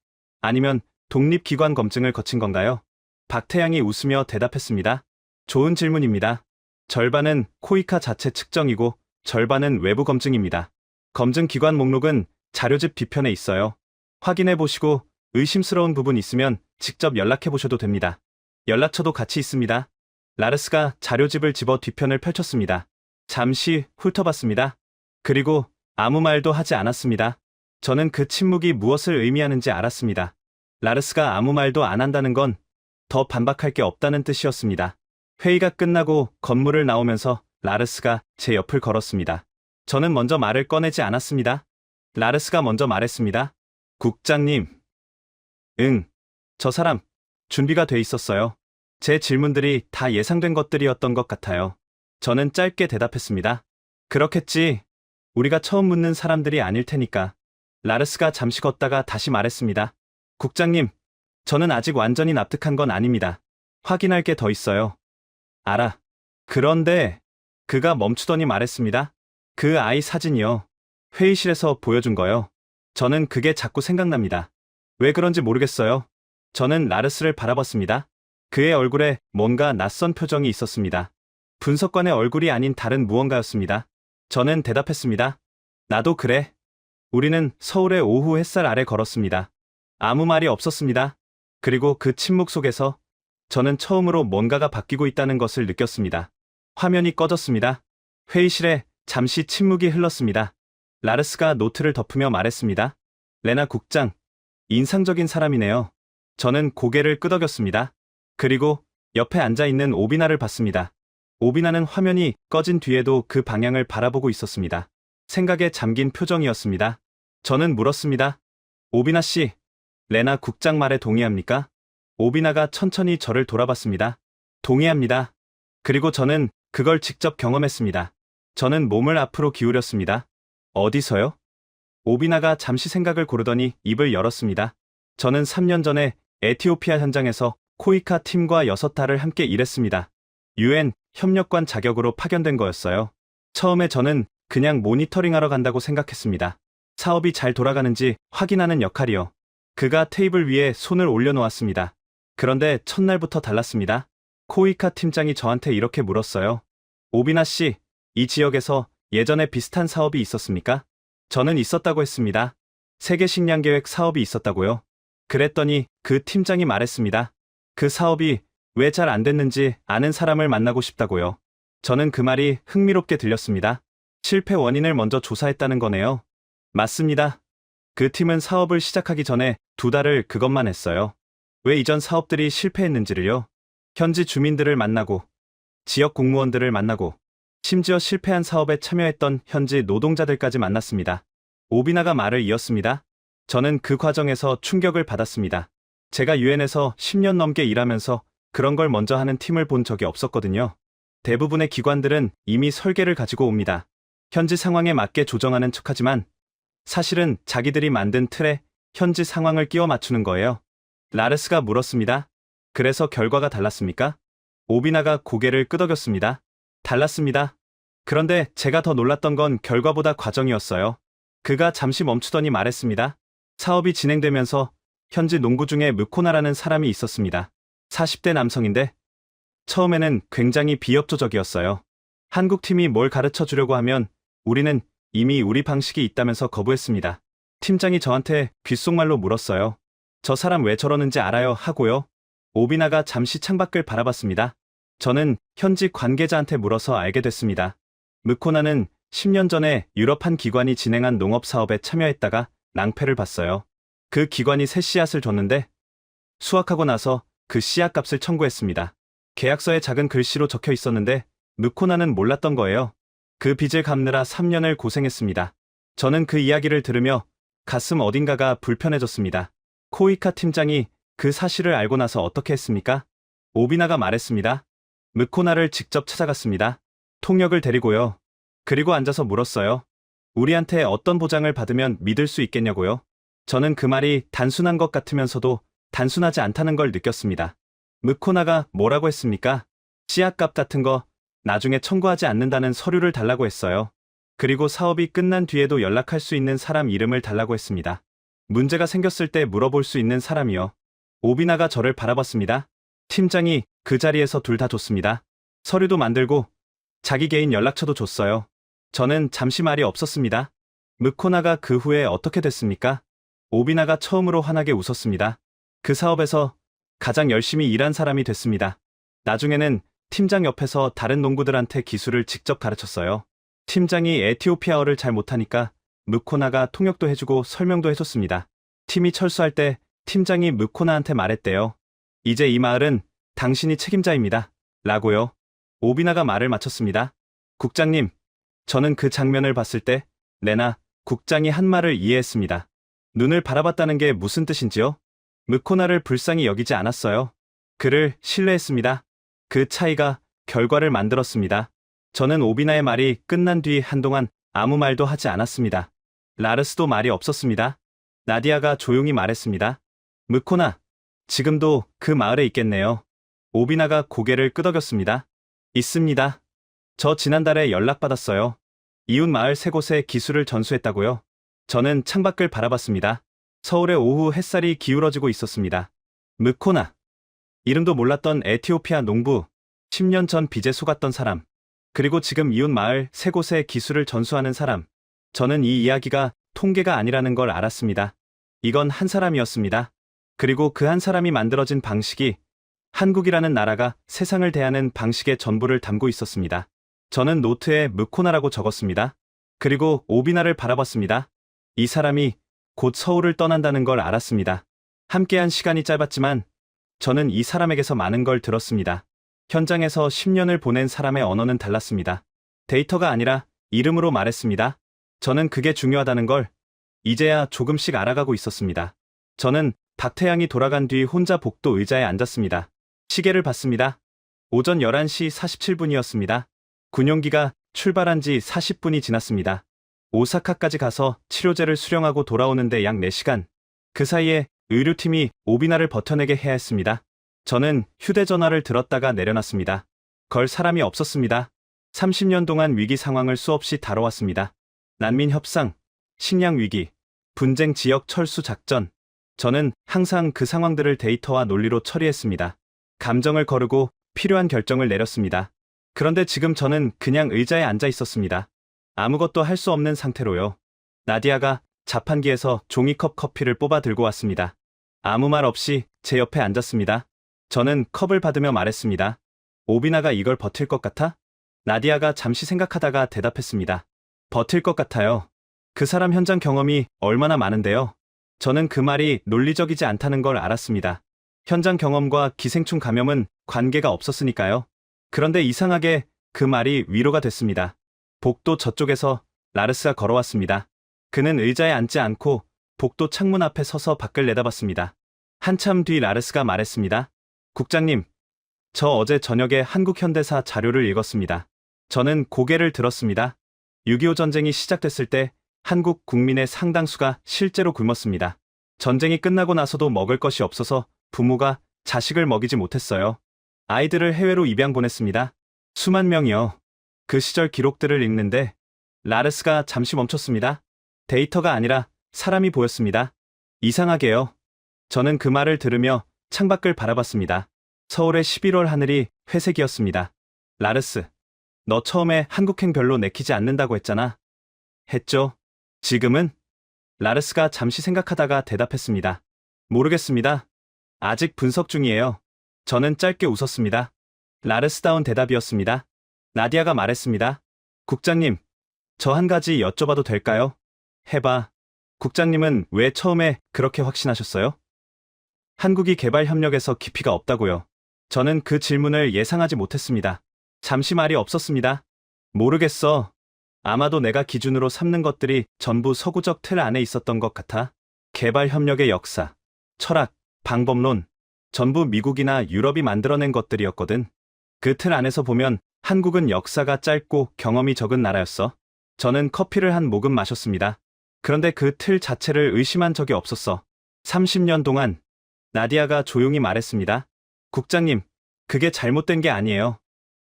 아니면 독립기관 검증을 거친 건가요? 박태양이 웃으며 대답했습니다. 좋은 질문입니다. 절반은 코이카 자체 측정이고 절반은 외부 검증입니다. 검증 기관 목록은 자료집 뒤편에 있어요. 확인해 보시고 의심스러운 부분 있으면 직접 연락해 보셔도 됩니다. 연락처도 같이 있습니다. 라르스가 자료집을 집어 뒤편을 펼쳤습니다. 잠시 훑어봤습니다. 그리고 아무 말도 하지 않았습니다. 저는 그 침묵이 무엇을 의미하는지 알았습니다. 라르스가 아무 말도 안 한다는 건 더 반박할 게 없다는 뜻이었습니다. 회의가 끝나고 건물을 나오면서 라르스가 제 옆을 걸었습니다. 저는 먼저 말을 꺼내지 않았습니다. 라르스가 먼저 말했습니다. 국장님. 응. 저 사람, 준비가 돼 있었어요. 제 질문들이 다 예상된 것들이었던 것 같아요. 저는 짧게 대답했습니다. 그렇겠지. 우리가 처음 묻는 사람들이 아닐 테니까. 라르스가 잠시 걷다가 다시 말했습니다. 국장님, 저는 아직 완전히 납득한 건 아닙니다. 확인할 게 더 있어요. 알아. 그런데 그가 멈추더니 말했습니다. 그 아이 사진이요. 회의실에서 보여준 거요. 저는 그게 자꾸 생각납니다. 왜 그런지 모르겠어요. 저는 라르스를 바라봤습니다. 그의 얼굴에 뭔가 낯선 표정이 있었습니다. 분석관의 얼굴이 아닌 다른 무언가였습니다. 저는 대답했습니다. 나도 그래. 우리는 서울의 오후 햇살 아래 걸었습니다. 아무 말이 없었습니다. 그리고 그 침묵 속에서 저는 처음으로 뭔가가 바뀌고 있다는 것을 느꼈습니다. 화면이 꺼졌습니다. 회의실에 잠시 침묵이 흘렀습니다. 라르스가 노트를 덮으며 말했습니다. 레나 국장, 인상적인 사람이네요. 저는 고개를 끄덕였습니다. 그리고 옆에 앉아있는 오비나를 봤습니다. 오비나는 화면이 꺼진 뒤에도 그 방향을 바라보고 있었습니다. 생각에 잠긴 표정이었습니다. 저는 물었습니다. 오비나 씨, 레나 국장 말에 동의합니까? 오비나가 천천히 저를 돌아봤습니다. 동의합니다. 그리고 저는 그걸 직접 경험했습니다. 저는 몸을 앞으로 기울였습니다. 어디서요? 오비나가 잠시 생각을 고르더니 입을 열었습니다. 저는 3년 전에 에티오피아 현장에서 코이카 팀과 6달을 함께 일했습니다. UN 협력관 자격으로 파견된 거였어요. 처음에 저는 그냥 모니터링하러 간다고 생각했습니다. 사업이 잘 돌아가는지 확인하는 역할이요. 그가 테이블 위에 손을 올려놓았습니다. 그런데 첫날부터 달랐습니다. 코이카 팀장이 저한테 이렇게 물었어요. 오비나 씨, 이 지역에서 예전에 비슷한 사업이 있었습니까? 저는 있었다고 했습니다. 세계 식량 계획 사업이 있었다고요. 그랬더니 그 팀장이 말했습니다. 그 사업이 왜 잘 안 됐는지 아는 사람을 만나고 싶다고요. 저는 그 말이 흥미롭게 들렸습니다. 실패 원인을 먼저 조사했다는 거네요. 맞습니다. 그 팀은 사업을 시작하기 전에 2달을 그것만 했어요. 왜 이전 사업들이 실패했는지를요. 현지 주민들을 만나고, 지역 공무원들을 만나고, 심지어 실패한 사업에 참여했던 현지 노동자들까지 만났습니다. 오비나가 말을 이었습니다. 저는 그 과정에서 충격을 받았습니다. 제가 UN에서 10년 넘게 일하면서 그런 걸 먼저 하는 팀을 본 적이 없었거든요. 대부분의 기관들은 이미 설계를 가지고 옵니다. 현지 상황에 맞게 조정하는 척하지만 사실은 자기들이 만든 틀에 현지 상황을 끼워 맞추는 거예요. 라르스가 물었습니다. 그래서 결과가 달랐습니까? 오비나가 고개를 끄덕였습니다. 달랐습니다. 그런데 제가 더 놀랐던 건 결과보다 과정이었어요. 그가 잠시 멈추더니 말했습니다. 사업이 진행되면서 현지 농부 중에 무코나라는 사람이 있었습니다. 40대 남성인데 처음에는 굉장히 비협조적이었어요. 한국 팀이 뭘 가르쳐 주려고 하면 우리는 이미 우리 방식이 있다면서 거부했습니다. 팀장이 저한테 귓속말로 물었어요. 저 사람 왜 저러는지 알아요? 하고요. 오비나가 잠시 창밖을 바라봤습니다. 저는 현지 관계자한테 물어서 알게 됐습니다. 무코나는 10년 전에 유럽 한 기관이 진행한 농업 사업에 참여했다가 낭패를 봤어요. 그 기관이 새 씨앗을 줬는데 수확하고 나서 그 씨앗 값을 청구했습니다. 계약서에 작은 글씨로 적혀 있었는데 무코나는 몰랐던 거예요. 그 빚을 갚느라 3년을 고생했습니다. 저는 그 이야기를 들으며 가슴 어딘가가 불편해졌습니다. 코이카 팀장이 그 사실을 알고 나서 어떻게 했습니까? 오비나가 말했습니다. 무코나를 직접 찾아갔습니다. 통역을 데리고요. 그리고 앉아서 물었어요. 우리한테 어떤 보장을 받으면 믿을 수 있겠냐고요? 저는 그 말이 단순한 것 같으면서도 단순하지 않다는 걸 느꼈습니다. 무코나가 뭐라고 했습니까? 씨앗값 같은 거 나중에 청구하지 않는다는 서류를 달라고 했어요. 그리고 사업이 끝난 뒤에도 연락할 수 있는 사람 이름을 달라고 했습니다. 문제가 생겼을 때 물어볼 수 있는 사람이요. 오비나가 저를 바라봤습니다. 팀장이 그 자리에서 둘 다 줬습니다. 서류도 만들고 자기 개인 연락처도 줬어요. 저는 잠시 말이 없었습니다. 무코나가 그 후에 어떻게 됐습니까? 오비나가 처음으로 환하게 웃었습니다. 그 사업에서 가장 열심히 일한 사람이 됐습니다. 나중에는 팀장 옆에서 다른 농부들한테 기술을 직접 가르쳤어요. 팀장이 에티오피아어를 잘 못하니까 무코나가 통역도 해주고 설명도 해줬습니다. 팀이 철수할 때 팀장이 무코나한테 말했대요. 이제 이 마을은 당신이 책임자입니다. 라고요. 오비나가 말을 마쳤습니다. 국장님, 저는 그 장면을 봤을 때 레나 국장이 한 말을 이해했습니다. 눈을 바라봤다는 게 무슨 뜻인지요? 무코나를 불쌍히 여기지 않았어요. 그를 신뢰했습니다. 그 차이가 결과를 만들었습니다. 저는 오비나의 말이 끝난 뒤 한동안 아무 말도 하지 않았습니다. 라르스도 말이 없었습니다. 나디아가 조용히 말했습니다. 무코나, 지금도 그 마을에 있겠네요. 오비나가 고개를 끄덕였습니다. 있습니다. 저 지난달에 연락받았어요. 이웃 마을 세 곳에 기술을 전수했다고요. 저는 창밖을 바라봤습니다. 서울의 오후 햇살이 기울어지고 있었습니다. 무코나. 이름도 몰랐던 에티오피아 농부, 10년 전 빚에 속았던 사람, 그리고 지금 이웃 마을 세 곳에 기술을 전수하는 사람. 저는 이 이야기가 통계가 아니라는 걸 알았습니다. 이건 한 사람이었습니다. 그리고 그 한 사람이 만들어진 방식이 한국이라는 나라가 세상을 대하는 방식의 전부를 담고 있었습니다. 저는 노트에 무코나라고 적었습니다. 그리고 오비나를 바라봤습니다. 이 사람이 곧 서울을 떠난다는 걸 알았습니다. 함께한 시간이 짧았지만 저는 이 사람에게서 많은 걸 들었습니다. 현장에서 10년을 보낸 사람의 언어는 달랐습니다. 데이터가 아니라 이름으로 말했습니다. 저는 그게 중요하다는 걸 이제야 조금씩 알아가고 있었습니다. 저는 박태양이 돌아간 뒤 혼자 복도 의자에 앉았습니다. 시계를 봤습니다. 오전 11시 47분이었습니다. 군용기가 출발한 지 40분이 지났습니다. 오사카까지 가서 치료제를 수령하고 돌아오는데 약 4시간. 그 사이에 의료팀이 오비나를 버텨내게 해야 했습니다. 저는 휴대전화를 들었다가 내려놨습니다. 걸 사람이 없었습니다. 30년 동안 위기 상황을 수없이 다뤄왔습니다. 난민 협상, 식량 위기, 분쟁 지역 철수 작전. 저는 항상 그 상황들을 데이터와 논리로 처리했습니다. 감정을 거르고 필요한 결정을 내렸습니다. 그런데 지금 저는 그냥 의자에 앉아 있었습니다. 아무것도 할 수 없는 상태로요. 나디아가 자판기에서 종이컵 커피를 뽑아 들고 왔습니다. 아무 말 없이 제 옆에 앉았습니다. 저는 컵을 받으며 말했습니다. 오비나가 이걸 버틸 것 같아? 나디아가 잠시 생각하다가 대답했습니다. 버틸 것 같아요. 그 사람 현장 경험이 얼마나 많은데요. 저는 그 말이 논리적이지 않다는 걸 알았습니다. 현장 경험과 기생충 감염은 관계가 없었으니까요. 그런데 이상하게 그 말이 위로가 됐습니다. 복도 저쪽에서 라르스가 걸어왔습니다. 그는 의자에 앉지 않고 복도 창문 앞에 서서 밖을 내다봤습니다. 한참 뒤 라르스가 말했습니다. 국장님, 저 어제 저녁에 한국 현대사 자료를 읽었습니다. 저는 고개를 들었습니다. 6.25 전쟁이 시작됐을 때 한국 국민의 상당수가 실제로 굶었습니다. 전쟁이 끝나고 나서도 먹을 것이 없어서 부모가 자식을 먹이지 못했어요. 아이들을 해외로 입양 보냈습니다. 수만 명이요. 그 시절 기록들을 읽는데 라르스가 잠시 멈췄습니다. 데이터가 아니라 사람이 보였습니다. 이상하게요. 저는 그 말을 들으며 창밖을 바라봤습니다. 서울의 11월 하늘이 회색이었습니다. 라르스, 너 처음에 한국행 별로 내키지 않는다고 했잖아. 했죠. 지금은? 라르스가 잠시 생각하다가 대답했습니다. 모르겠습니다. 아직 분석 중이에요. 저는 짧게 웃었습니다. 라르스다운 대답이었습니다. 나디아가 말했습니다. 국장님, 저 한 가지 여쭤봐도 될까요? 해봐. 국장님은 왜 처음에 그렇게 확신하셨어요? 한국이 개발 협력에서 깊이가 없다고요. 저는 그 질문을 예상하지 못했습니다. 잠시 말이 없었습니다. 모르겠어. 아마도 내가 기준으로 삼는 것들이 전부 서구적 틀 안에 있었던 것 같아. 개발 협력의 역사, 철학, 방법론, 전부 미국이나 유럽이 만들어낸 것들이었거든. 그 틀 안에서 보면 한국은 역사가 짧고 경험이 적은 나라였어. 저는 커피를 한 모금 마셨습니다. 그런데 그 틀 자체를 의심한 적이 없었어. 30년 동안. 나디아가 조용히 말했습니다. 국장님, 그게 잘못된 게 아니에요.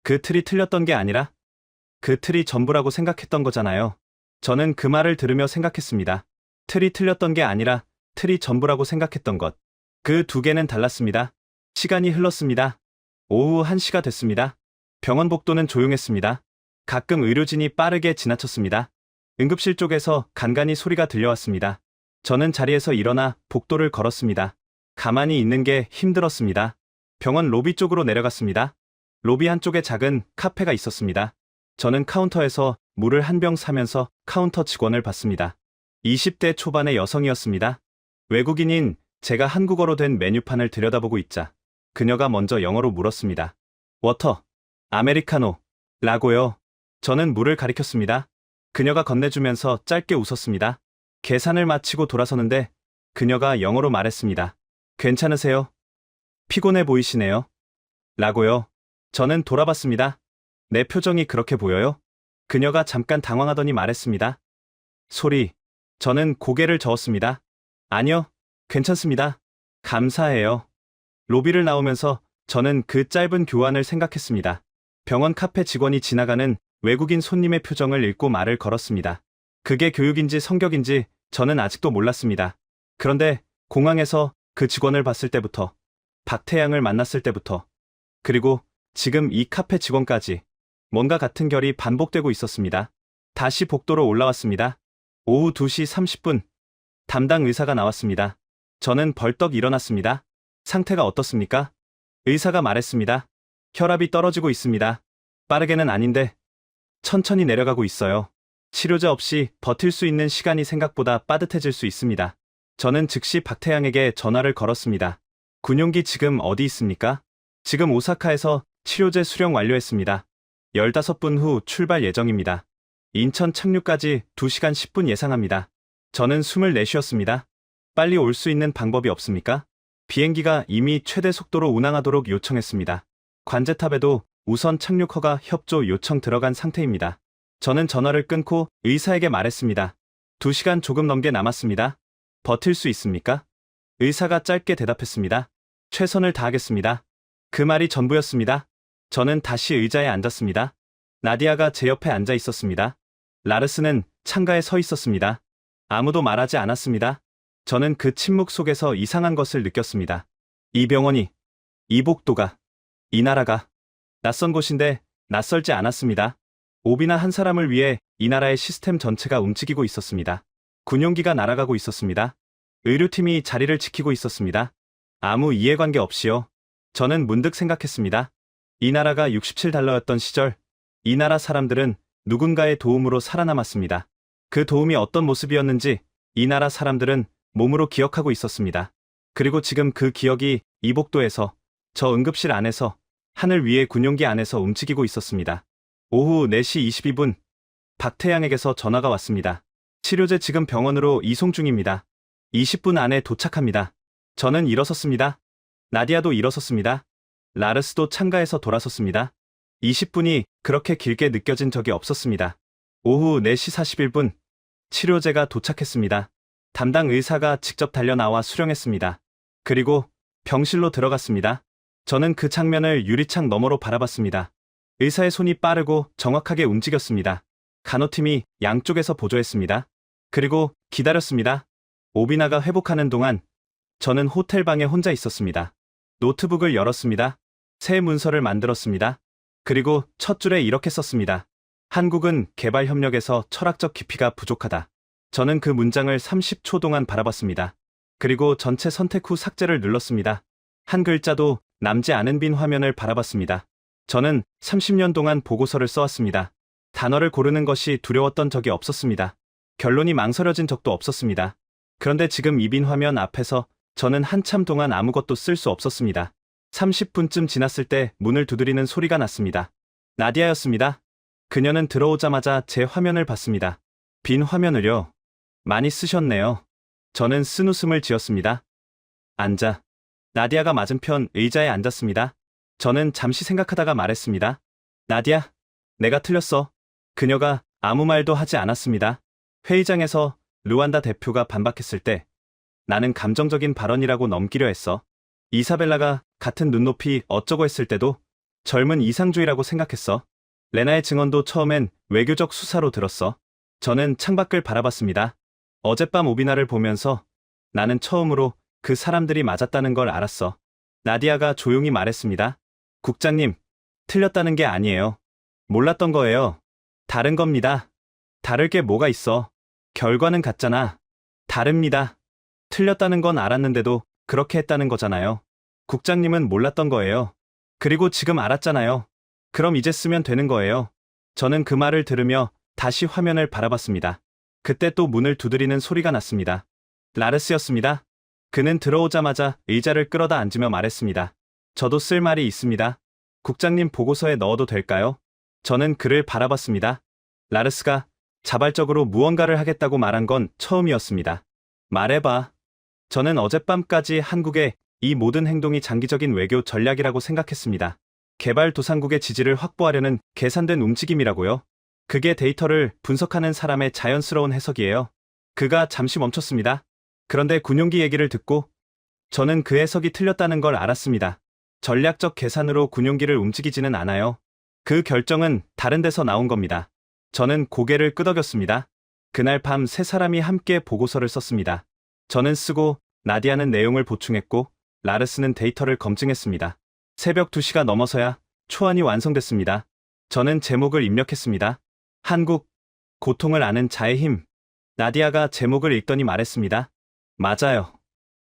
그 틀이 틀렸던 게 아니라 그 틀이 전부라고 생각했던 거잖아요. 저는 그 말을 들으며 생각했습니다. 틀이 틀렸던 게 아니라 틀이 전부라고 생각했던 것. 그 두 개는 달랐습니다. 시간이 흘렀습니다. 오후 1시가 됐습니다. 병원 복도는 조용했습니다. 가끔 의료진이 빠르게 지나쳤습니다. 응급실 쪽에서 간간히 소리가 들려왔습니다. 저는 자리에서 일어나 복도를 걸었습니다. 가만히 있는 게 힘들었습니다. 병원 로비 쪽으로 내려갔습니다. 로비 한쪽에 작은 카페가 있었습니다. 저는 카운터에서 물을 한 병 사면서 카운터 직원을 봤습니다. 20대 초반의 여성이었습니다. 외국인인 제가 한국어로 된 메뉴판을 들여다보고 있자 그녀가 먼저 영어로 물었습니다. 워터, 아메리카노, 라고요. 저는 물을 가리켰습니다. 그녀가 건네주면서 짧게 웃었습니다. 계산을 마치고 돌아서는데 그녀가 영어로 말했습니다. 괜찮으세요? 피곤해 보이시네요. 라고요. 저는 돌아봤습니다. 내 표정이 그렇게 보여요? 그녀가 잠깐 당황하더니 말했습니다. 소리. 저는 고개를 저었습니다. 아니요, 괜찮습니다. 감사해요. 로비를 나오면서 저는 그 짧은 교환을 생각했습니다. 병원 카페 직원이 지나가는 외국인 손님의 표정을 읽고 말을 걸었습니다. 그게 교육인지 성격인지 저는 아직도 몰랐습니다. 그런데 공항에서 그 직원을 봤을 때부터, 박태양을 만났을 때부터, 그리고 지금 이 카페 직원까지 뭔가 같은 결이 반복되고 있었습니다. 다시 복도로 올라왔습니다. 오후 2시 30분, 담당 의사가 나왔습니다. 저는 벌떡 일어났습니다. 상태가 어떻습니까? 의사가 말했습니다. 혈압이 떨어지고 있습니다. 빠르게는 아닌데 천천히 내려가고 있어요. 치료제 없이 버틸 수 있는 시간이 생각보다 빠듯해질 수 있습니다. 저는 즉시 박태양에게 전화를 걸었습니다. 군용기 지금 어디 있습니까? 지금 오사카에서 치료제 수령 완료했습니다. 15분 후 출발 예정입니다. 인천 착륙까지 2시간 10분 예상합니다. 저는 숨을 내쉬었습니다. 빨리 올 수 있는 방법이 없습니까? 비행기가 이미 최대 속도로 운항하도록 요청했습니다. 관제탑에도 우선 착륙 허가 협조 요청 들어간 상태입니다. 저는 전화를 끊고 의사에게 말했습니다. 2시간 조금 넘게 남았습니다. 버틸 수 있습니까? 의사가 짧게 대답했습니다. 최선을 다하겠습니다. 그 말이 전부였습니다. 저는 다시 의자에 앉았습니다. 나디아가 제 옆에 앉아 있었습니다. 라르스는 창가에 서 있었습니다. 아무도 말하지 않았습니다. 저는 그 침묵 속에서 이상한 것을 느꼈습니다. 이 병원이, 이 복도가, 이 나라가 낯선 곳인데 낯설지 않았습니다. 오비나 한 사람을 위해 이 나라의 시스템 전체가 움직이고 있었습니다. 군용기가 날아가고 있었습니다. 의료팀이 자리를 지키고 있었습니다. 아무 이해관계 없이요. 저는 문득 생각했습니다. 이 나라가 $67였던 시절, 이 나라 사람들은 누군가의 도움으로 살아남았습니다. 그 도움이 어떤 모습이었는지 이 나라 사람들은 몸으로 기억하고 있었습니다. 그리고 지금 그 기억이 이 복도에서, 저 응급실 안에서, 하늘 위의 군용기 안에서 움직이고 있었습니다. 오후 4시 22분, 박태양에게서 전화가 왔습니다. 치료제 지금 병원으로 이송 중입니다. 20분 안에 도착합니다. 저는 일어섰습니다. 나디아도 일어섰습니다. 라르스도 창가에서 돌아섰습니다. 20분이 그렇게 길게 느껴진 적이 없었습니다. 오후 4시 41분, 치료제가 도착했습니다. 담당 의사가 직접 달려나와 수령했습니다. 그리고 병실로 들어갔습니다. 저는 그 장면을 유리창 너머로 바라봤습니다. 의사의 손이 빠르고 정확하게 움직였습니다. 간호팀이 양쪽에서 보조했습니다. 그리고 기다렸습니다. 오비나가 회복하는 동안 저는 호텔 방에 혼자 있었습니다. 노트북을 열었습니다. 새 문서를 만들었습니다. 그리고 첫 줄에 이렇게 썼습니다. 한국은 개발 협력에서 철학적 깊이가 부족하다. 저는 그 문장을 30초 동안 바라봤습니다. 그리고 전체 선택 후 삭제를 눌렀습니다. 한 글자도 남지 않은 빈 화면을 바라봤습니다. 저는 30년 동안 보고서를 써왔습니다. 단어를 고르는 것이 두려웠던 적이 없었습니다. 결론이 망설여진 적도 없었습니다. 그런데 지금 이 빈 화면 앞에서 저는 한참 동안 아무것도 쓸 수 없었습니다. 30분쯤 지났을 때 문을 두드리는 소리가 났습니다. 나디아였습니다. 그녀는 들어오자마자 제 화면을 봤습니다. 빈 화면을요? 많이 쓰셨네요. 저는 쓴웃음을 지었습니다. 앉아. 나디아가 맞은편 의자에 앉았습니다. 저는 잠시 생각하다가 말했습니다. 나디아, 내가 틀렸어. 그녀가 아무 말도 하지 않았습니다. 회의장에서 루안다 대표가 반박했을 때 나는 감정적인 발언이라고 넘기려 했어. 이사벨라가 같은 눈높이 어쩌고 했을 때도 젊은 이상주의라고 생각했어. 레나의 증언도 처음엔 외교적 수사로 들었어. 저는 창밖을 바라봤습니다. 어젯밤 오비나를 보면서 나는 처음으로 그 사람들이 맞았다는 걸 알았어. 나디아가 조용히 말했습니다. 국장님, 틀렸다는 게 아니에요. 몰랐던 거예요. 다른 겁니다. 다를 게 뭐가 있어. 결과는 같잖아. 다릅니다. 틀렸다는 건 알았는데도 그렇게 했다는 거잖아요. 국장님은 몰랐던 거예요. 그리고 지금 알았잖아요. 그럼 이제 쓰면 되는 거예요. 저는 그 말을 들으며 다시 화면을 바라봤습니다. 그때 또 문을 두드리는 소리가 났습니다. 라르스였습니다. 그는 들어오자마자 의자를 끌어다 앉으며 말했습니다. 저도 쓸 말이 있습니다. 국장님 보고서에 넣어도 될까요? 저는 그를 바라봤습니다. 라르스가 자발적으로 무언가를 하겠다고 말한 건 처음이었습니다. 말해봐. 저는 어젯밤까지 한국의 이 모든 행동이 장기적인 외교 전략이라고 생각했습니다. 개발도상국의 지지를 확보하려는 계산된 움직임이라고요. 그게 데이터를 분석하는 사람의 자연스러운 해석이에요. 그가 잠시 멈췄습니다. 그런데 군용기 얘기를 듣고 저는 그 해석이 틀렸다는 걸 알았습니다. 전략적 계산으로 군용기를 움직이지는 않아요. 그 결정은 다른 데서 나온 겁니다. 저는 고개를 끄덕였습니다. 그날 밤 세 사람이 함께 보고서를 썼습니다. 저는 쓰고 나디아는 내용을 보충했고 라르스는 데이터를 검증했습니다. 새벽 2시가 넘어서야 초안이 완성됐습니다. 저는 제목을 입력했습니다. 한국, 고통을 아는 자의 힘. 나디아가 제목을 읽더니 말했습니다. 맞아요.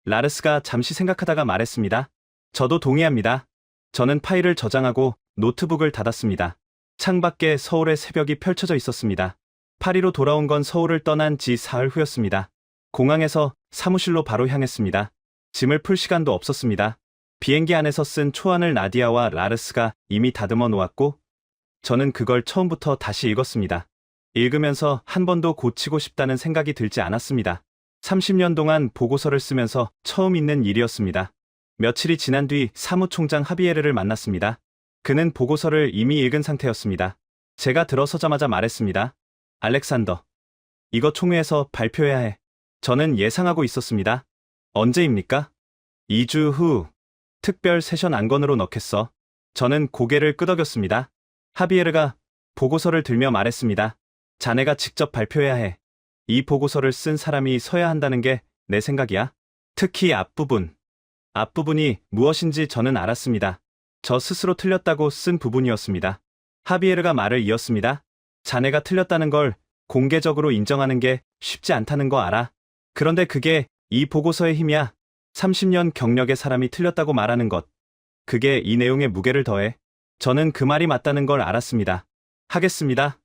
라르스가 잠시 생각하다가 말했습니다. 저도 동의합니다. 저는 파일을 저장하고 노트북을 닫았습니다. 창밖에 서울의 새벽이 펼쳐져 있었습니다. 파리로 돌아온 건 서울을 떠난 지 사흘 후였습니다. 공항에서 사무실로 바로 향했습니다. 짐을 풀 시간도 없었습니다. 비행기 안에서 쓴 초안을 나디아와 라르스가 이미 다듬어 놓았고 저는 그걸 처음부터 다시 읽었습니다. 읽으면서 한 번도 고치고 싶다는 생각이 들지 않았습니다. 30년 동안 보고서를 쓰면서 처음 있는 일이었습니다. 며칠이 지난 뒤 사무총장 하비에르를 만났습니다. 그는 보고서를 이미 읽은 상태였습니다. 제가 들어서자마자 말했습니다. 알렉산더, 이거 총회에서 발표해야 해. 저는 예상하고 있었습니다. 언제입니까? 2주 후. 특별 세션 안건으로 넣겠어. 저는 고개를 끄덕였습니다. 하비에르가 보고서를 들며 말했습니다. 자네가 직접 발표해야 해. 이 보고서를 쓴 사람이 서야 한다는 게 내 생각이야. 특히 앞부분. 앞부분이 무엇인지 저는 알았습니다. 저 스스로 틀렸다고 쓴 부분이었습니다. 하비에르가 말을 이었습니다. 자네가 틀렸다는 걸 공개적으로 인정하는 게 쉽지 않다는 거 알아. 그런데 그게 이 보고서의 힘이야. 30년 경력의 사람이 틀렸다고 말하는 것. 그게 이 내용에 무게를 더해. 저는 그 말이 맞다는 걸 알았습니다. 하겠습니다.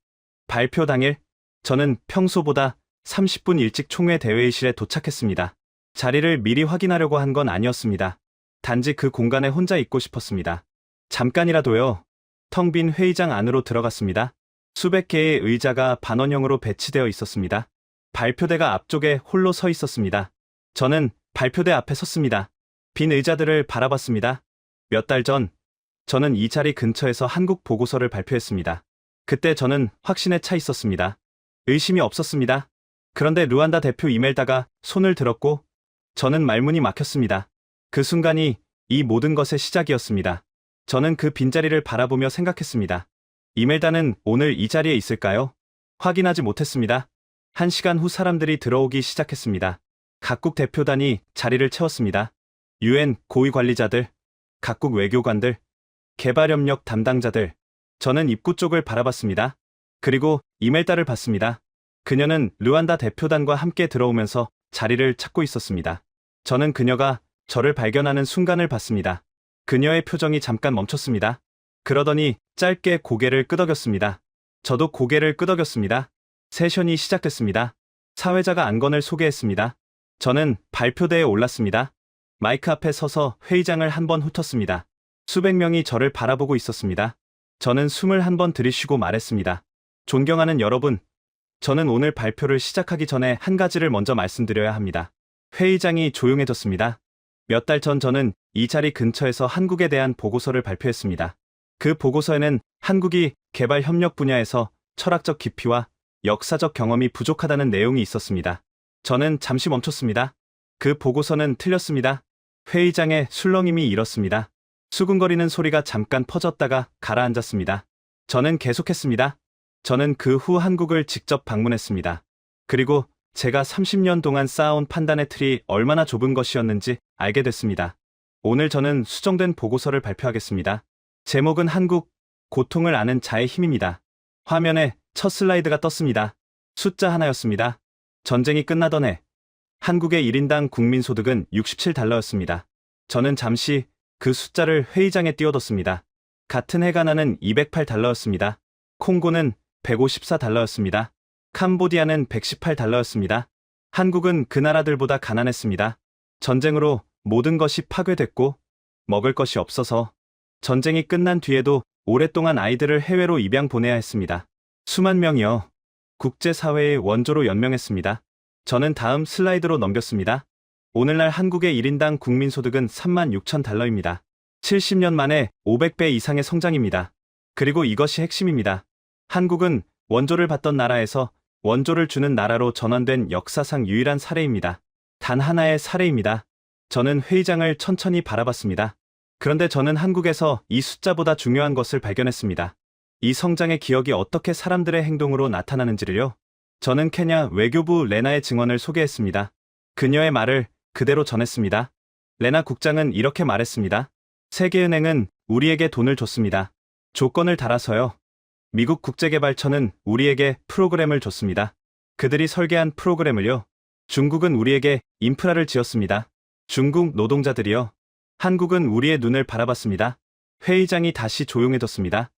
발표 당일, 저는 평소보다 30분 일찍 총회 대회의실에 도착했습니다. 자리를 미리 확인하려고 한 건 아니었습니다. 단지 그 공간에 혼자 있고 싶었습니다. 잠깐이라도요. 텅 빈 회의장 안으로 들어갔습니다. 수백 개의 의자가 반원형으로 배치되어 있었습니다. 발표대가 앞쪽에 홀로 서 있었습니다. 저는 발표대 앞에 섰습니다. 빈 의자들을 바라봤습니다. 몇 달 전, 저는 이 자리 근처에서 한국 보고서를 발표했습니다. 그때 저는 확신에 차 있었습니다. 의심이 없었습니다. 그런데 루안다 대표 이멜다가 손을 들었고 저는 말문이 막혔습니다. 그 순간이 이 모든 것의 시작이었습니다. 저는 그 빈자리를 바라보며 생각했습니다. 이멜다는 오늘 이 자리에 있을까요? 확인하지 못했습니다. 1시간 후 사람들이 들어오기 시작했습니다. 각국 대표단이 자리를 채웠습니다. UN 고위 관리자들, 각국 외교관들, 개발협력 담당자들. 저는 입구 쪽을 바라봤습니다. 그리고 이멜다를 봤습니다. 그녀는 르완다 대표단과 함께 들어오면서 자리를 찾고 있었습니다. 저는 그녀가 저를 발견하는 순간을 봤습니다. 그녀의 표정이 잠깐 멈췄습니다. 그러더니 짧게 고개를 끄덕였습니다. 저도 고개를 끄덕였습니다. 세션이 시작됐습니다. 사회자가 안건을 소개했습니다. 저는 발표대에 올랐습니다. 마이크 앞에 서서 회의장을 한 번 훑었습니다. 수백 명이 저를 바라보고 있었습니다. 저는 숨을 한 번 들이쉬고 말했습니다. 존경하는 여러분, 저는 오늘 발표를 시작하기 전에 한 가지를 먼저 말씀드려야 합니다. 회의장이 조용해졌습니다. 몇 달 전 저는 이 자리 근처에서 한국에 대한 보고서를 발표했습니다. 그 보고서에는 한국이 개발 협력 분야에서 철학적 깊이와 역사적 경험이 부족하다는 내용이 있었습니다. 저는 잠시 멈췄습니다. 그 보고서는 틀렸습니다. 회의장의 술렁임이 일었습니다. 수근거리는 소리가 잠깐 퍼졌다가 가라앉았습니다. 저는 계속했습니다. 저는 그 후 한국을 직접 방문했습니다. 그리고 제가 30년 동안 쌓아온 판단의 틀이 얼마나 좁은 것이었는지 알게 됐습니다. 오늘 저는 수정된 보고서를 발표하겠습니다. 제목은 한국, 고통을 아는 자의 힘입니다. 화면에 첫 슬라이드가 떴습니다. 숫자 하나였습니다. 전쟁이 끝나던 해, 한국의 1인당 국민소득은 67달러였습니다. 저는 잠시 그 숫자를 회의장에 띄워뒀습니다. 같은 해가 나는 208달러였습니다. 콩고는 154달러였습니다. 캄보디아는 118달러였습니다. 한국은 그 나라들보다 가난했습니다. 전쟁으로 모든 것이 파괴됐고 먹을 것이 없어서 전쟁이 끝난 뒤에도 오랫동안 아이들을 해외로 입양 보내야 했습니다. 수만 명이요. 국제사회의 원조로 연명했습니다. 저는 다음 슬라이드로 넘겼습니다. 오늘날 한국의 1인당 국민소득은 36,000달러입니다. 70년 만에 500배 이상의 성장입니다. 그리고 이것이 핵심입니다. 한국은 원조를 받던 나라에서 원조를 주는 나라로 전환된 역사상 유일한 사례입니다. 단 하나의 사례입니다. 저는 회의장을 천천히 바라봤습니다. 그런데 저는 한국에서 이 숫자보다 중요한 것을 발견했습니다. 이 성장의 기억이 어떻게 사람들의 행동으로 나타나는지를요. 저는 케냐 외교부 레나의 증언을 소개했습니다. 그녀의 말을 그대로 전했습니다. 레나 국장은 이렇게 말했습니다. 세계은행은 우리에게 돈을 줬습니다. 조건을 달아서요. 미국 국제개발처는 우리에게 프로그램을 줬습니다. 그들이 설계한 프로그램을요. 중국은 우리에게 인프라를 지었습니다. 중국 노동자들이요. 한국은 우리의 눈을 바라봤습니다. 회의장이 다시 조용해졌습니다.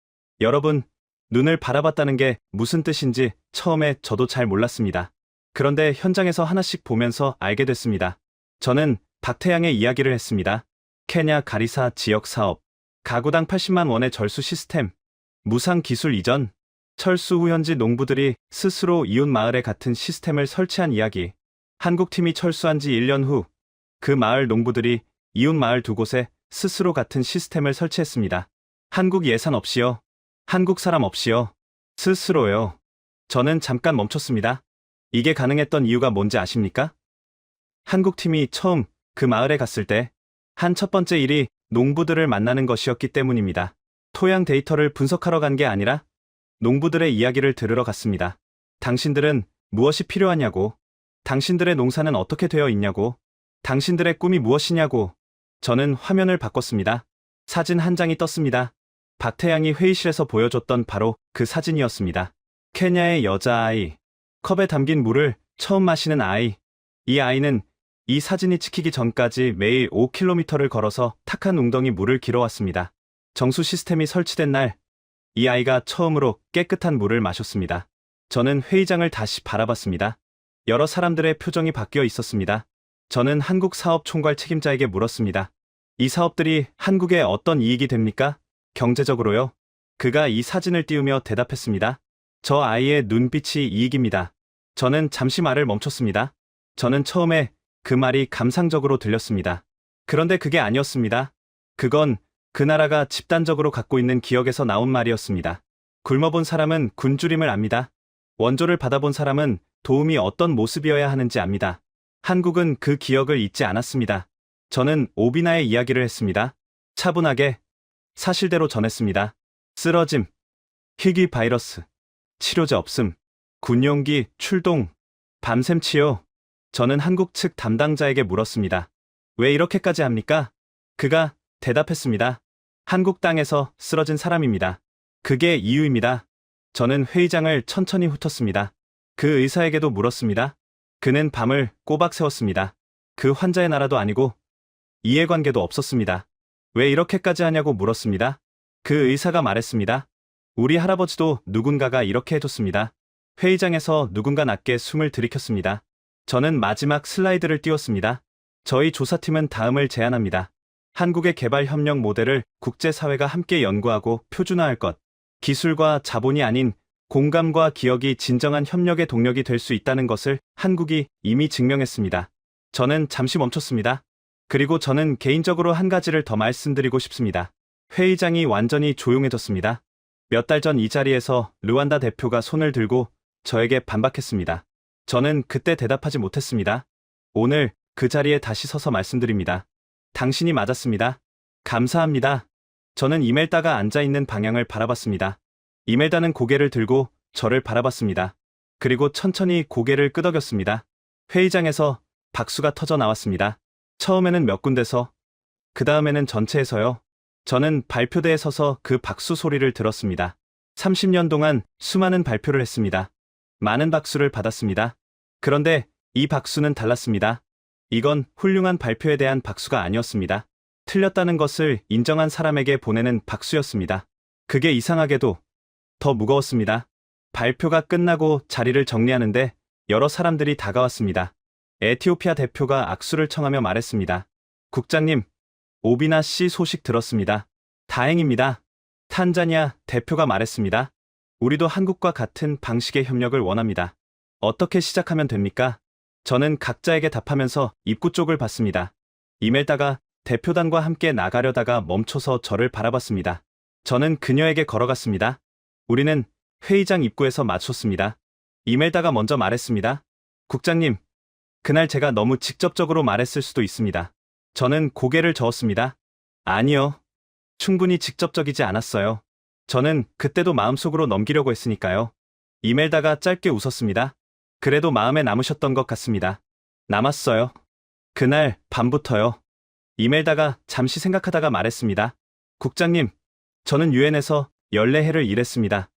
여러분, 눈을 바라봤다는 게 무슨 뜻인지 처음에 저도 잘 몰랐습니다. 그런데 현장에서 하나씩 보면서 알게 됐습니다. 저는 박태양의 이야기를 했습니다. 케냐 가리사 지역 사업, 가구당 80만 원의 절수 시스템, 무상 기술 이전, 철수 후 현지 농부들이 스스로 이웃 마을에 같은 시스템을 설치한 이야기. 한국팀이 철수한 지 1년 후, 그 마을 농부들이 이웃 마을 두 곳에 스스로 같은 시스템을 설치했습니다. 한국 예산 없이요. 한국 사람 없이요. 스스로요. 저는 잠깐 멈췄습니다. 이게 가능했던 이유가 뭔지 아십니까? 한국팀이 처음 그 마을에 갔을 때 한 첫 번째 일이 농부들을 만나는 것이었기 때문입니다. 토양 데이터를 분석하러 간 게 아니라 농부들의 이야기를 들으러 갔습니다. 당신들은 무엇이 필요하냐고, 당신들의 농사는 어떻게 되어 있냐고, 당신들의 꿈이 무엇이냐고. 저는 화면을 바꿨습니다. 사진 한 장이 떴습니다. 박태양이 회의실에서 보여줬던 바로 그 사진이었습니다. 케냐의 여자아이, 컵에 담긴 물을 처음 마시는 아이. 이 아이는 이 사진이 찍히기 전까지 매일 5km를 걸어서 탁한 웅덩이 물을 길어왔습니다. 정수 시스템이 설치된 날, 이 아이가 처음으로 깨끗한 물을 마셨습니다. 저는 회의장을 다시 바라봤습니다. 여러 사람들의 표정이 바뀌어 있었습니다. 저는 한국 사업 총괄 책임자에게 물었습니다. 이 사업들이 한국에 어떤 이익이 됩니까? 경제적으로요? 그가 이 사진을 띄우며 대답했습니다. 저 아이의 눈빛이 이익입니다. 저는 잠시 말을 멈췄습니다. 저는 처음에 그 말이 감상적으로 들렸습니다. 그런데 그게 아니었습니다. 그건 그 나라가 집단적으로 갖고 있는 기억에서 나온 말이었습니다. 굶어본 사람은 굶주림을 압니다. 원조를 받아본 사람은 도움이 어떤 모습이어야 하는지 압니다. 한국은 그 기억을 잊지 않았습니다. 저는 오비나의 이야기를 했습니다. 차분하게, 사실대로 전했습니다. 쓰러짐, 희귀 바이러스, 치료제 없음, 군용기 출동, 밤샘 치료. 저는 한국 측 담당자에게 물었습니다. 왜 이렇게까지 합니까? 그가 대답했습니다. 한국 땅에서 쓰러진 사람입니다. 그게 이유입니다. 저는 회의장을 천천히 훑었습니다. 그 의사에게도 물었습니다. 그는 밤을 꼬박 세웠습니다. 그 환자의 나라도 아니고 이해관계도 없었습니다. 왜 이렇게까지 하냐고 물었습니다. 그 의사가 말했습니다. 우리 할아버지도 누군가가 이렇게 해줬습니다. 회의장에서 누군가 낮게 숨을 들이켰습니다. 저는 마지막 슬라이드를 띄웠습니다. 저희 조사팀은 다음을 제안합니다. 한국의 개발협력 모델을 국제사회가 함께 연구하고 표준화할 것. 기술과 자본이 아닌 공감과 기억이 진정한 협력의 동력이 될 수 있다는 것을 한국이 이미 증명했습니다. 저는 잠시 멈췄습니다. 그리고 저는 개인적으로 한 가지를 더 말씀드리고 싶습니다. 회의장이 완전히 조용해졌습니다. 몇 달 전 이 자리에서 르완다 대표가 손을 들고 저에게 반박했습니다. 저는 그때 대답하지 못했습니다. 오늘 그 자리에 다시 서서 말씀드립니다. 당신이 맞았습니다. 감사합니다. 저는 이멜다가 앉아있는 방향을 바라봤습니다. 이멜다는 고개를 들고 저를 바라봤습니다. 그리고 천천히 고개를 끄덕였습니다. 회의장에서 박수가 터져 나왔습니다. 처음에는 몇 군데서, 그 다음에는 전체에서요. 저는 발표대에 서서 그 박수 소리를 들었습니다. 30년 동안 수많은 발표를 했습니다. 많은 박수를 받았습니다. 그런데 이 박수는 달랐습니다. 이건 훌륭한 발표에 대한 박수가 아니었습니다. 틀렸다는 것을 인정한 사람에게 보내는 박수였습니다. 그게 이상하게도 더 무거웠습니다. 발표가 끝나고 자리를 정리하는데 여러 사람들이 다가왔습니다. 에티오피아 대표가 악수를 청하며 말했습니다. 국장님, 오비나 씨 소식 들었습니다. 다행입니다. 탄자니아 대표가 말했습니다. 우리도 한국과 같은 방식의 협력을 원합니다. 어떻게 시작하면 됩니까? 저는 각자에게 답하면서 입구 쪽을 봤습니다. 이멜다가 대표단과 함께 나가려다가 멈춰서 저를 바라봤습니다. 저는 그녀에게 걸어갔습니다. 우리는 회의장 입구에서 맞섰습니다. 이멜다가 먼저 말했습니다. 국장님, 그날 제가 너무 직접적으로 말했을 수도 있습니다. 저는 고개를 저었습니다. 아니요. 충분히 직접적이지 않았어요. 저는 그때도 마음속으로 넘기려고 했으니까요. 이멜다가 짧게 웃었습니다. 그래도 마음에 남으셨던 것 같습니다. 남았어요. 그날 밤부터요. 이멜다가 잠시 생각하다가 말했습니다. 국장님, 저는 유엔에서 14해를 일했습니다.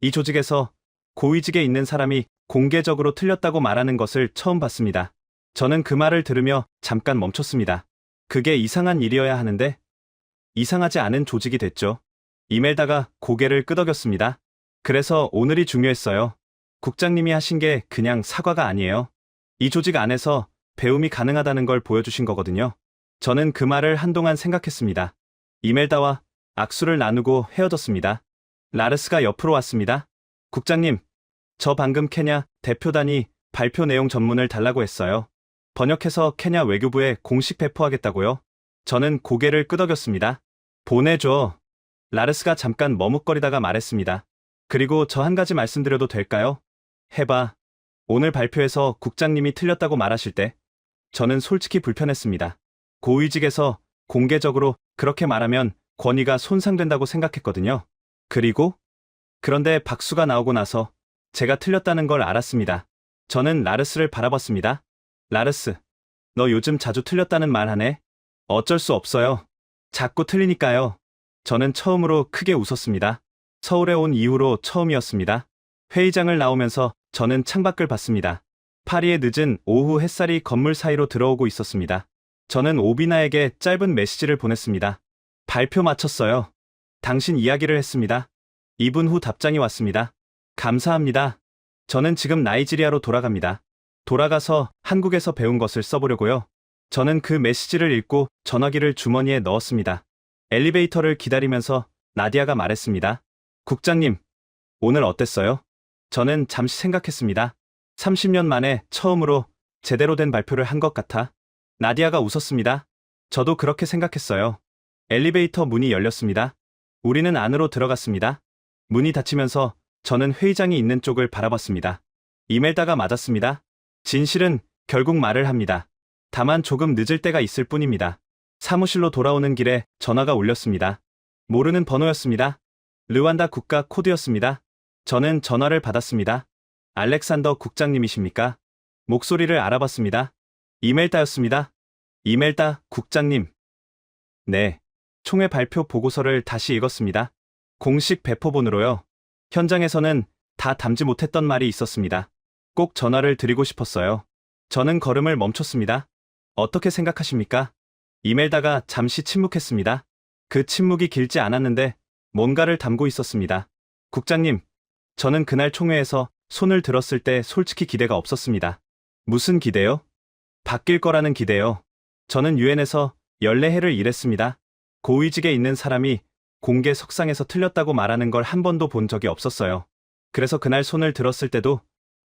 이 조직에서 고위직에 있는 사람이 공개적으로 틀렸다고 말하는 것을 처음 봤습니다. 저는 그 말을 들으며 잠깐 멈췄습니다. 그게 이상한 일이어야 하는데 이상하지 않은 조직이 됐죠. 이멜다가 고개를 끄덕였습니다. 그래서 오늘이 중요했어요. 국장님이 하신 게 그냥 사과가 아니에요. 이 조직 안에서 배움이 가능하다는 걸 보여주신 거거든요. 저는 그 말을 한동안 생각했습니다. 이멜다와 악수를 나누고 헤어졌습니다. 라르스가 옆으로 왔습니다. 국장님, 저 방금 케냐 대표단이 발표 내용 전문을 달라고 했어요. 번역해서 케냐 외교부에 공식 배포하겠다고요. 저는 고개를 끄덕였습니다. 보내줘. 라르스가 잠깐 머뭇거리다가 말했습니다. 그리고 저 한 가지 말씀드려도 될까요? 해봐. 오늘 발표에서 국장님이 틀렸다고 말하실 때 저는 솔직히 불편했습니다. 고위직에서 공개적으로 그렇게 말하면 권위가 손상된다고 생각했거든요. 그런데 박수가 나오고 나서 제가 틀렸다는 걸 알았습니다. 저는 라르스를 바라봤습니다. 라르스, 너 요즘 자주 틀렸다는 말 하네? 어쩔 수 없어요. 자꾸 틀리니까요. 저는 처음으로 크게 웃었습니다. 서울에 온 이후로 처음이었습니다. 회의장을 나오면서 저는 창밖을 봤습니다. 파리의 늦은 오후 햇살이 건물 사이로 들어오고 있었습니다. 저는 오비나에게 짧은 메시지를 보냈습니다. 발표 마쳤어요. 당신 이야기를 했습니다. 2분 후 답장이 왔습니다. 감사합니다. 저는 지금 나이지리아로 돌아갑니다. 돌아가서 한국에서 배운 것을 써보려고요. 저는 그 메시지를 읽고 전화기를 주머니에 넣었습니다. 엘리베이터를 기다리면서 나디아가 말했습니다. 국장님, 오늘 어땠어요? 저는 잠시 생각했습니다. 30년 만에 처음으로 제대로 된 발표를 한 것 같아. 나디아가 웃었습니다. 저도 그렇게 생각했어요. 엘리베이터 문이 열렸습니다. 우리는 안으로 들어갔습니다. 문이 닫히면서 저는 회의장이 있는 쪽을 바라봤습니다. 이멜다가 맞았습니다. 진실은 결국 말을 합니다. 다만 조금 늦을 때가 있을 뿐입니다. 사무실로 돌아오는 길에 전화가 울렸습니다. 모르는 번호였습니다. 르완다 국가 코드였습니다. 저는 전화를 받았습니다. 알렉산더 국장님이십니까? 목소리를 알아봤습니다. 이멜다였습니다. 이멜다 국장님. 네. 총회 발표 보고서를 다시 읽었습니다. 공식 배포본으로요. 현장에서는 다 담지 못했던 말이 있었습니다. 꼭 전화를 드리고 싶었어요. 저는 걸음을 멈췄습니다. 어떻게 생각하십니까? 이멜다가 잠시 침묵했습니다. 그 침묵이 길지 않았는데 뭔가를 담고 있었습니다. 국장님, 저는 그날 총회에서 손을 들었을 때 솔직히 기대가 없었습니다. 무슨 기대요? 바뀔 거라는 기대요. 저는 유엔에서 14해를 일했습니다. 고위직에 있는 사람이 공개 석상에서 틀렸다고 말하는 걸 한 번도 본 적이 없었어요. 그래서 그날 손을 들었을 때도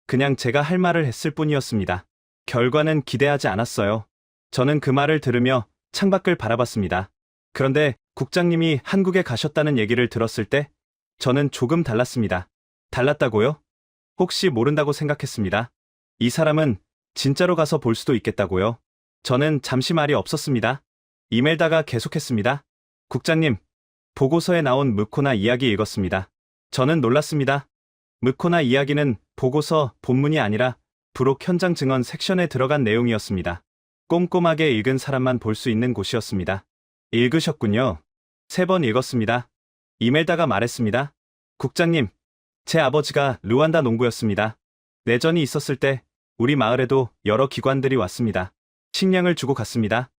그냥 제가 할 말을 했을 뿐이었습니다. 결과는 기대하지 않았어요. 저는 그 말을 들으며 창밖을 바라봤습니다. 그런데 국장님이 한국에 가셨다는 얘기를 들었을 때 저는 조금 달랐습니다. 달랐다고요? 혹시 모른다고 생각했습니다. 이 사람은 진짜로 가서 볼 수도 있겠다고요? 저는 잠시 말이 없었습니다. 이멜다가 계속했습니다. 국장님, 보고서에 나온 무코나 이야기 읽었습니다. 저는 놀랐습니다. 무코나 이야기는 보고서 본문이 아니라 부록 현장 증언 섹션에 들어간 내용이었습니다. 꼼꼼하게 읽은 사람만 볼 수 있는 곳이었습니다. 읽으셨군요. 3번 읽었습니다. 이멜다가 말했습니다. 국장님, 제 아버지가 르완다 농부였습니다. 내전이 있었을 때 우리 마을에도 여러 기관들이 왔습니다. 식량을 주고 갔습니다.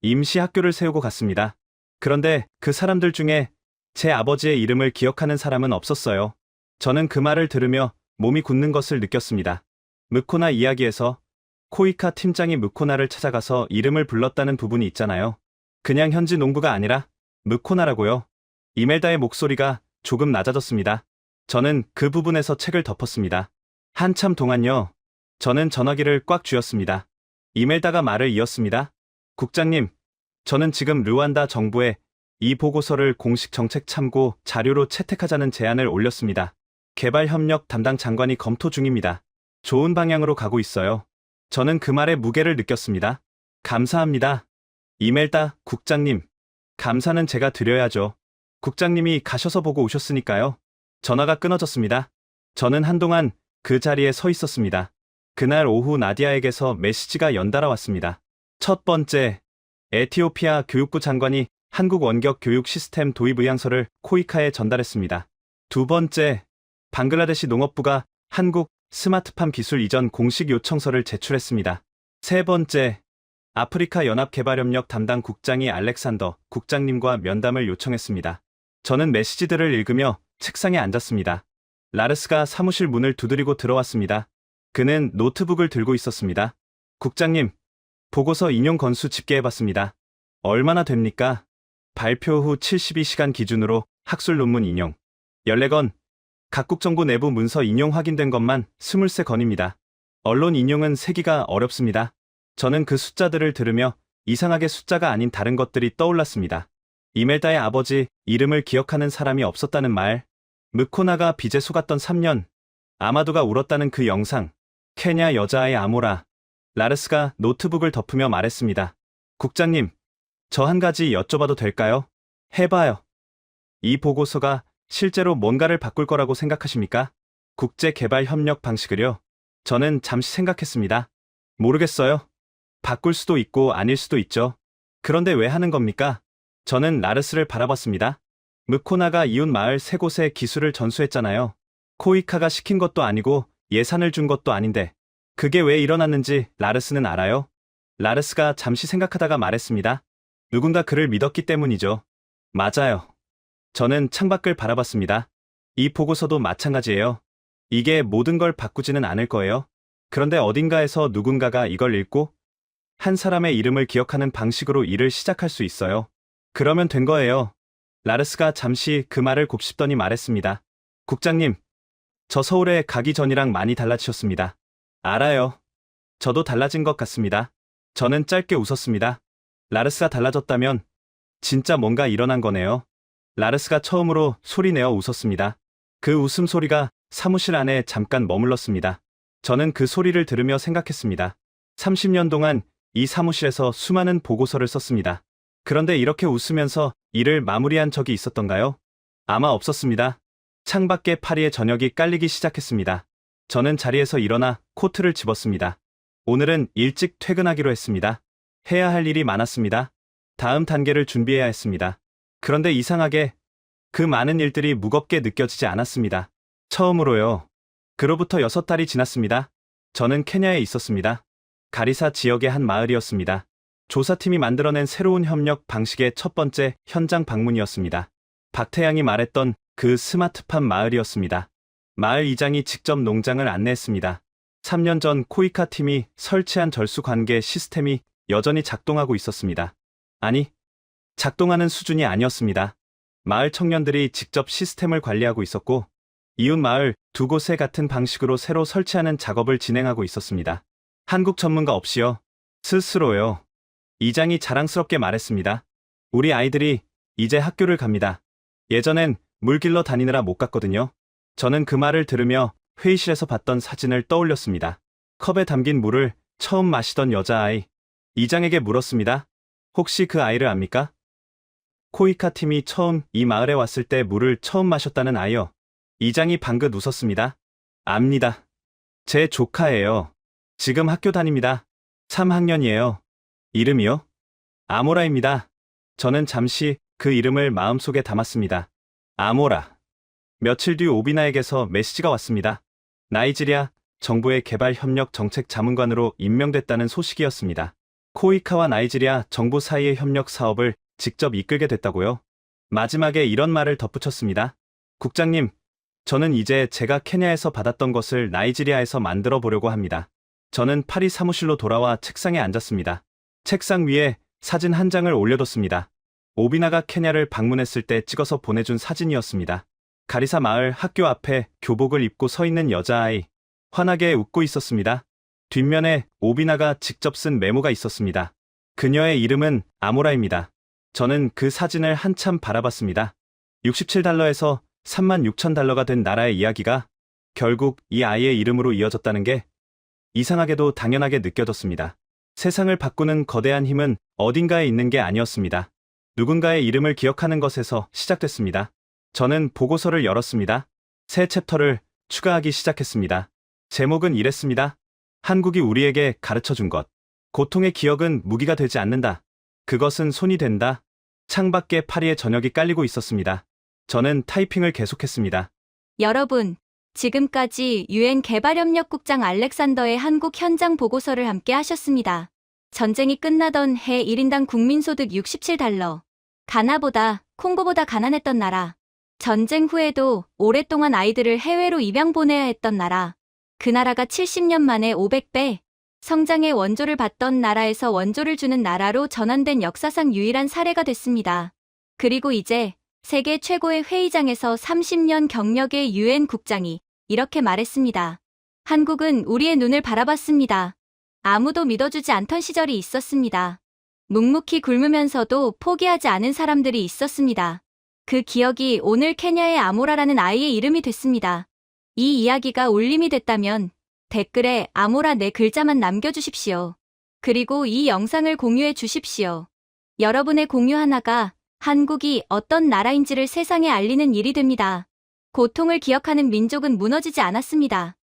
임시 학교를 세우고 갔습니다. 그런데 그 사람들 중에 제 아버지의 이름을 기억하는 사람은 없었어요. 저는 그 말을 들으며 몸이 굳는 것을 느꼈습니다. 무코나 이야기에서 코이카 팀장이 무코나를 찾아가서 이름을 불렀다는 부분이 있잖아요. 그냥 현지 농부가 아니라 무코나라고요. 이멜다의 목소리가 조금 낮아졌습니다. 저는 그 부분에서 책을 덮었습니다. 한참 동안요. 저는 전화기를 꽉 쥐었습니다. 이멜다가 말을 이었습니다. 국장님, 저는 지금 르완다 정부에 이 보고서를 공식 정책 참고 자료로 채택하자는 제안을 올렸습니다. 개발협력 담당 장관이 검토 중입니다. 좋은 방향으로 가고 있어요. 저는 그 말에 무게를 느꼈습니다. 감사합니다. 이멜다 국장님, 감사는 제가 드려야죠. 국장님이 가셔서 보고 오셨으니까요. 전화가 끊어졌습니다. 저는 한동안 그 자리에 서 있었습니다. 그날 오후 나디아에게서 메시지가 연달아 왔습니다. 첫 번째, 에티오피아 교육부 장관이 한국 원격 교육 시스템 도입 의향서를 코이카에 전달했습니다. 두 번째, 방글라데시 농업부가 한국 스마트팜 기술 이전 공식 요청서를 제출했습니다. 세 번째, 아프리카 연합개발협력 담당 국장이 알렉산더 국장님과 면담을 요청했습니다. 저는 메시지들을 읽으며 책상에 앉았습니다. 라르스가 사무실 문을 두드리고 들어왔습니다. 그는 노트북을 들고 있었습니다. 국장님, 보고서 인용 건수 집계해봤습니다. 얼마나 됩니까? 발표 후 72시간 기준으로 학술 논문 인용 14건, 각국 정부 내부 문서 인용 확인된 것만 23건입니다. 언론 인용은 세기가 어렵습니다. 저는 그 숫자들을 들으며 이상하게 숫자가 아닌 다른 것들이 떠올랐습니다. 이멜다의 아버지 이름을 기억하는 사람이 없었다는 말, 무코나가 빚에 속았던 3년, 아마도가 울었다는 그 영상, 케냐 여자아이 아모라. 라르스가 노트북을 덮으며 말했습니다. 국장님, 저 한 가지 여쭤봐도 될까요? 해봐요. 이 보고서가 실제로 뭔가를 바꿀 거라고 생각하십니까? 국제개발협력 방식을요? 저는 잠시 생각했습니다. 모르겠어요. 바꿀 수도 있고 아닐 수도 있죠. 그런데 왜 하는 겁니까? 저는 라르스를 바라봤습니다. 무코나가 이웃 마을 세 곳에 기술을 전수했잖아요. 코이카가 시킨 것도 아니고 예산을 준 것도 아닌데 그게 왜 일어났는지 라르스는 알아요? 라르스가 잠시 생각하다가 말했습니다. 누군가 그를 믿었기 때문이죠. 맞아요. 저는 창밖을 바라봤습니다. 이 보고서도 마찬가지예요. 이게 모든 걸 바꾸지는 않을 거예요. 그런데 어딘가에서 누군가가 이걸 읽고 한 사람의 이름을 기억하는 방식으로 일을 시작할 수 있어요. 그러면 된 거예요. 라르스가 잠시 그 말을 곱씹더니 말했습니다. 국장님, 저 서울에 가기 전이랑 많이 달라지셨습니다. 알아요. 저도 달라진 것 같습니다. 저는 짧게 웃었습니다. 라르스가 달라졌다면 진짜 뭔가 일어난 거네요. 라르스가 처음으로 소리내어 웃었습니다. 그 웃음소리가 사무실 안에 잠깐 머물렀습니다. 저는 그 소리를 들으며 생각했습니다. 30년 동안 이 사무실에서 수많은 보고서를 썼습니다. 그런데 이렇게 웃으면서 일을 마무리한 적이 있었던가요? 아마 없었습니다. 창밖에 파리의 저녁이 깔리기 시작했습니다. 저는 자리에서 일어나 코트를 집었습니다. 오늘은 일찍 퇴근하기로 했습니다. 해야 할 일이 많았습니다. 다음 단계를 준비해야 했습니다. 그런데 이상하게 그 많은 일들이 무겁게 느껴지지 않았습니다. 처음으로요. 그로부터 6달이 지났습니다. 저는 케냐에 있었습니다. 가리사 지역의 한 마을이었습니다. 조사팀이 만들어낸 새로운 협력 방식의 첫 번째 현장 방문이었습니다. 박태양이 말했던 그 스마트팜 마을이었습니다. 마을 이장이 직접 농장을 안내했습니다. 3년 전 코이카 팀이 설치한 절수 관계 시스템이 여전히 작동하고 있었습니다. 아니, 작동하는 수준이 아니었습니다. 마을 청년들이 직접 시스템을 관리하고 있었고, 이웃 마을 두 곳에 같은 방식으로 새로 설치하는 작업을 진행하고 있었습니다. 한국 전문가 없이요. 스스로요. 이장이 자랑스럽게 말했습니다. 우리 아이들이 이제 학교를 갑니다. 예전엔 물 길러 다니느라 못 갔거든요. 저는 그 말을 들으며 회의실에서 봤던 사진을 떠올렸습니다. 컵에 담긴 물을 처음 마시던 여자아이. 이장에게 물었습니다. 혹시 그 아이를 압니까? 코이카 팀이 처음 이 마을에 왔을 때 물을 처음 마셨다는 아이요. 이장이 방긋 웃었습니다. 압니다. 제 조카예요. 지금 학교 다닙니다. 3학년이에요. 이름이요? 아모라입니다. 저는 잠시 그 이름을 마음속에 담았습니다. 아모라. 며칠 뒤 오비나에게서 메시지가 왔습니다. 나이지리아 정부의 개발협력 정책 자문관으로 임명됐다는 소식이었습니다. 코이카와 나이지리아 정부 사이의 협력 사업을 직접 이끌게 됐다고요. 마지막에 이런 말을 덧붙였습니다. 국장님, 저는 이제 제가 케냐에서 받았던 것을 나이지리아에서 만들어 보려고 합니다. 저는 파리 사무실로 돌아와 책상에 앉았습니다. 책상 위에 사진 한 장을 올려뒀습니다. 오비나가 케냐를 방문했을 때 찍어서 보내준 사진이었습니다. 가리사 마을 학교 앞에 교복을 입고 서 있는 여자아이. 환하게 웃고 있었습니다. 뒷면에 오비나가 직접 쓴 메모가 있었습니다. 그녀의 이름은 아모라입니다. 저는 그 사진을 한참 바라봤습니다. 67달러에서 36,000달러가 된 나라의 이야기가 결국 이 아이의 이름으로 이어졌다는 게 이상하게도 당연하게 느껴졌습니다. 세상을 바꾸는 거대한 힘은 어딘가에 있는 게 아니었습니다. 누군가의 이름을 기억하는 것에서 시작됐습니다. 저는 보고서를 열었습니다. 새 챕터를 추가하기 시작했습니다. 제목은 이랬습니다. 한국이 우리에게 가르쳐준 것. 고통의 기억은 무기가 되지 않는다. 그것은 손이 된다. 창밖에 파리의 저녁이 깔리고 있었습니다. 저는 타이핑을 계속했습니다. 여러분, 지금까지 유엔 개발협력국장 알렉산더의 한국 현장 보고서를 함께 하셨습니다. 전쟁이 끝나던 해 1인당 국민소득 67달러. 가나보다, 콩고보다 가난했던 나라. 전쟁 후에도 오랫동안 아이들을 해외로 입양 보내야 했던 나라. 그 나라가 70년 만에 500배 성장의 원조를 받던 나라에서 원조를 주는 나라로 전환된 역사상 유일한 사례가 됐습니다. 그리고 이제 세계 최고의 회의장에서 30년 경력의 유엔 국장이 이렇게 말했습니다. 한국은 우리의 눈을 바라봤습니다. 아무도 믿어주지 않던 시절이 있었습니다. 묵묵히 굶으면서도 포기하지 않은 사람들이 있었습니다. 그 기억이 오늘 케냐의 아모라라는 아이의 이름이 됐습니다. 이 이야기가 울림이 됐다면 댓글에 아모라 네 글자만 남겨주십시오. 그리고 이 영상을 공유해 주십시오. 여러분의 공유 하나가 한국이 어떤 나라인지를 세상에 알리는 일이 됩니다. 고통을 기억하는 민족은 무너지지 않았습니다.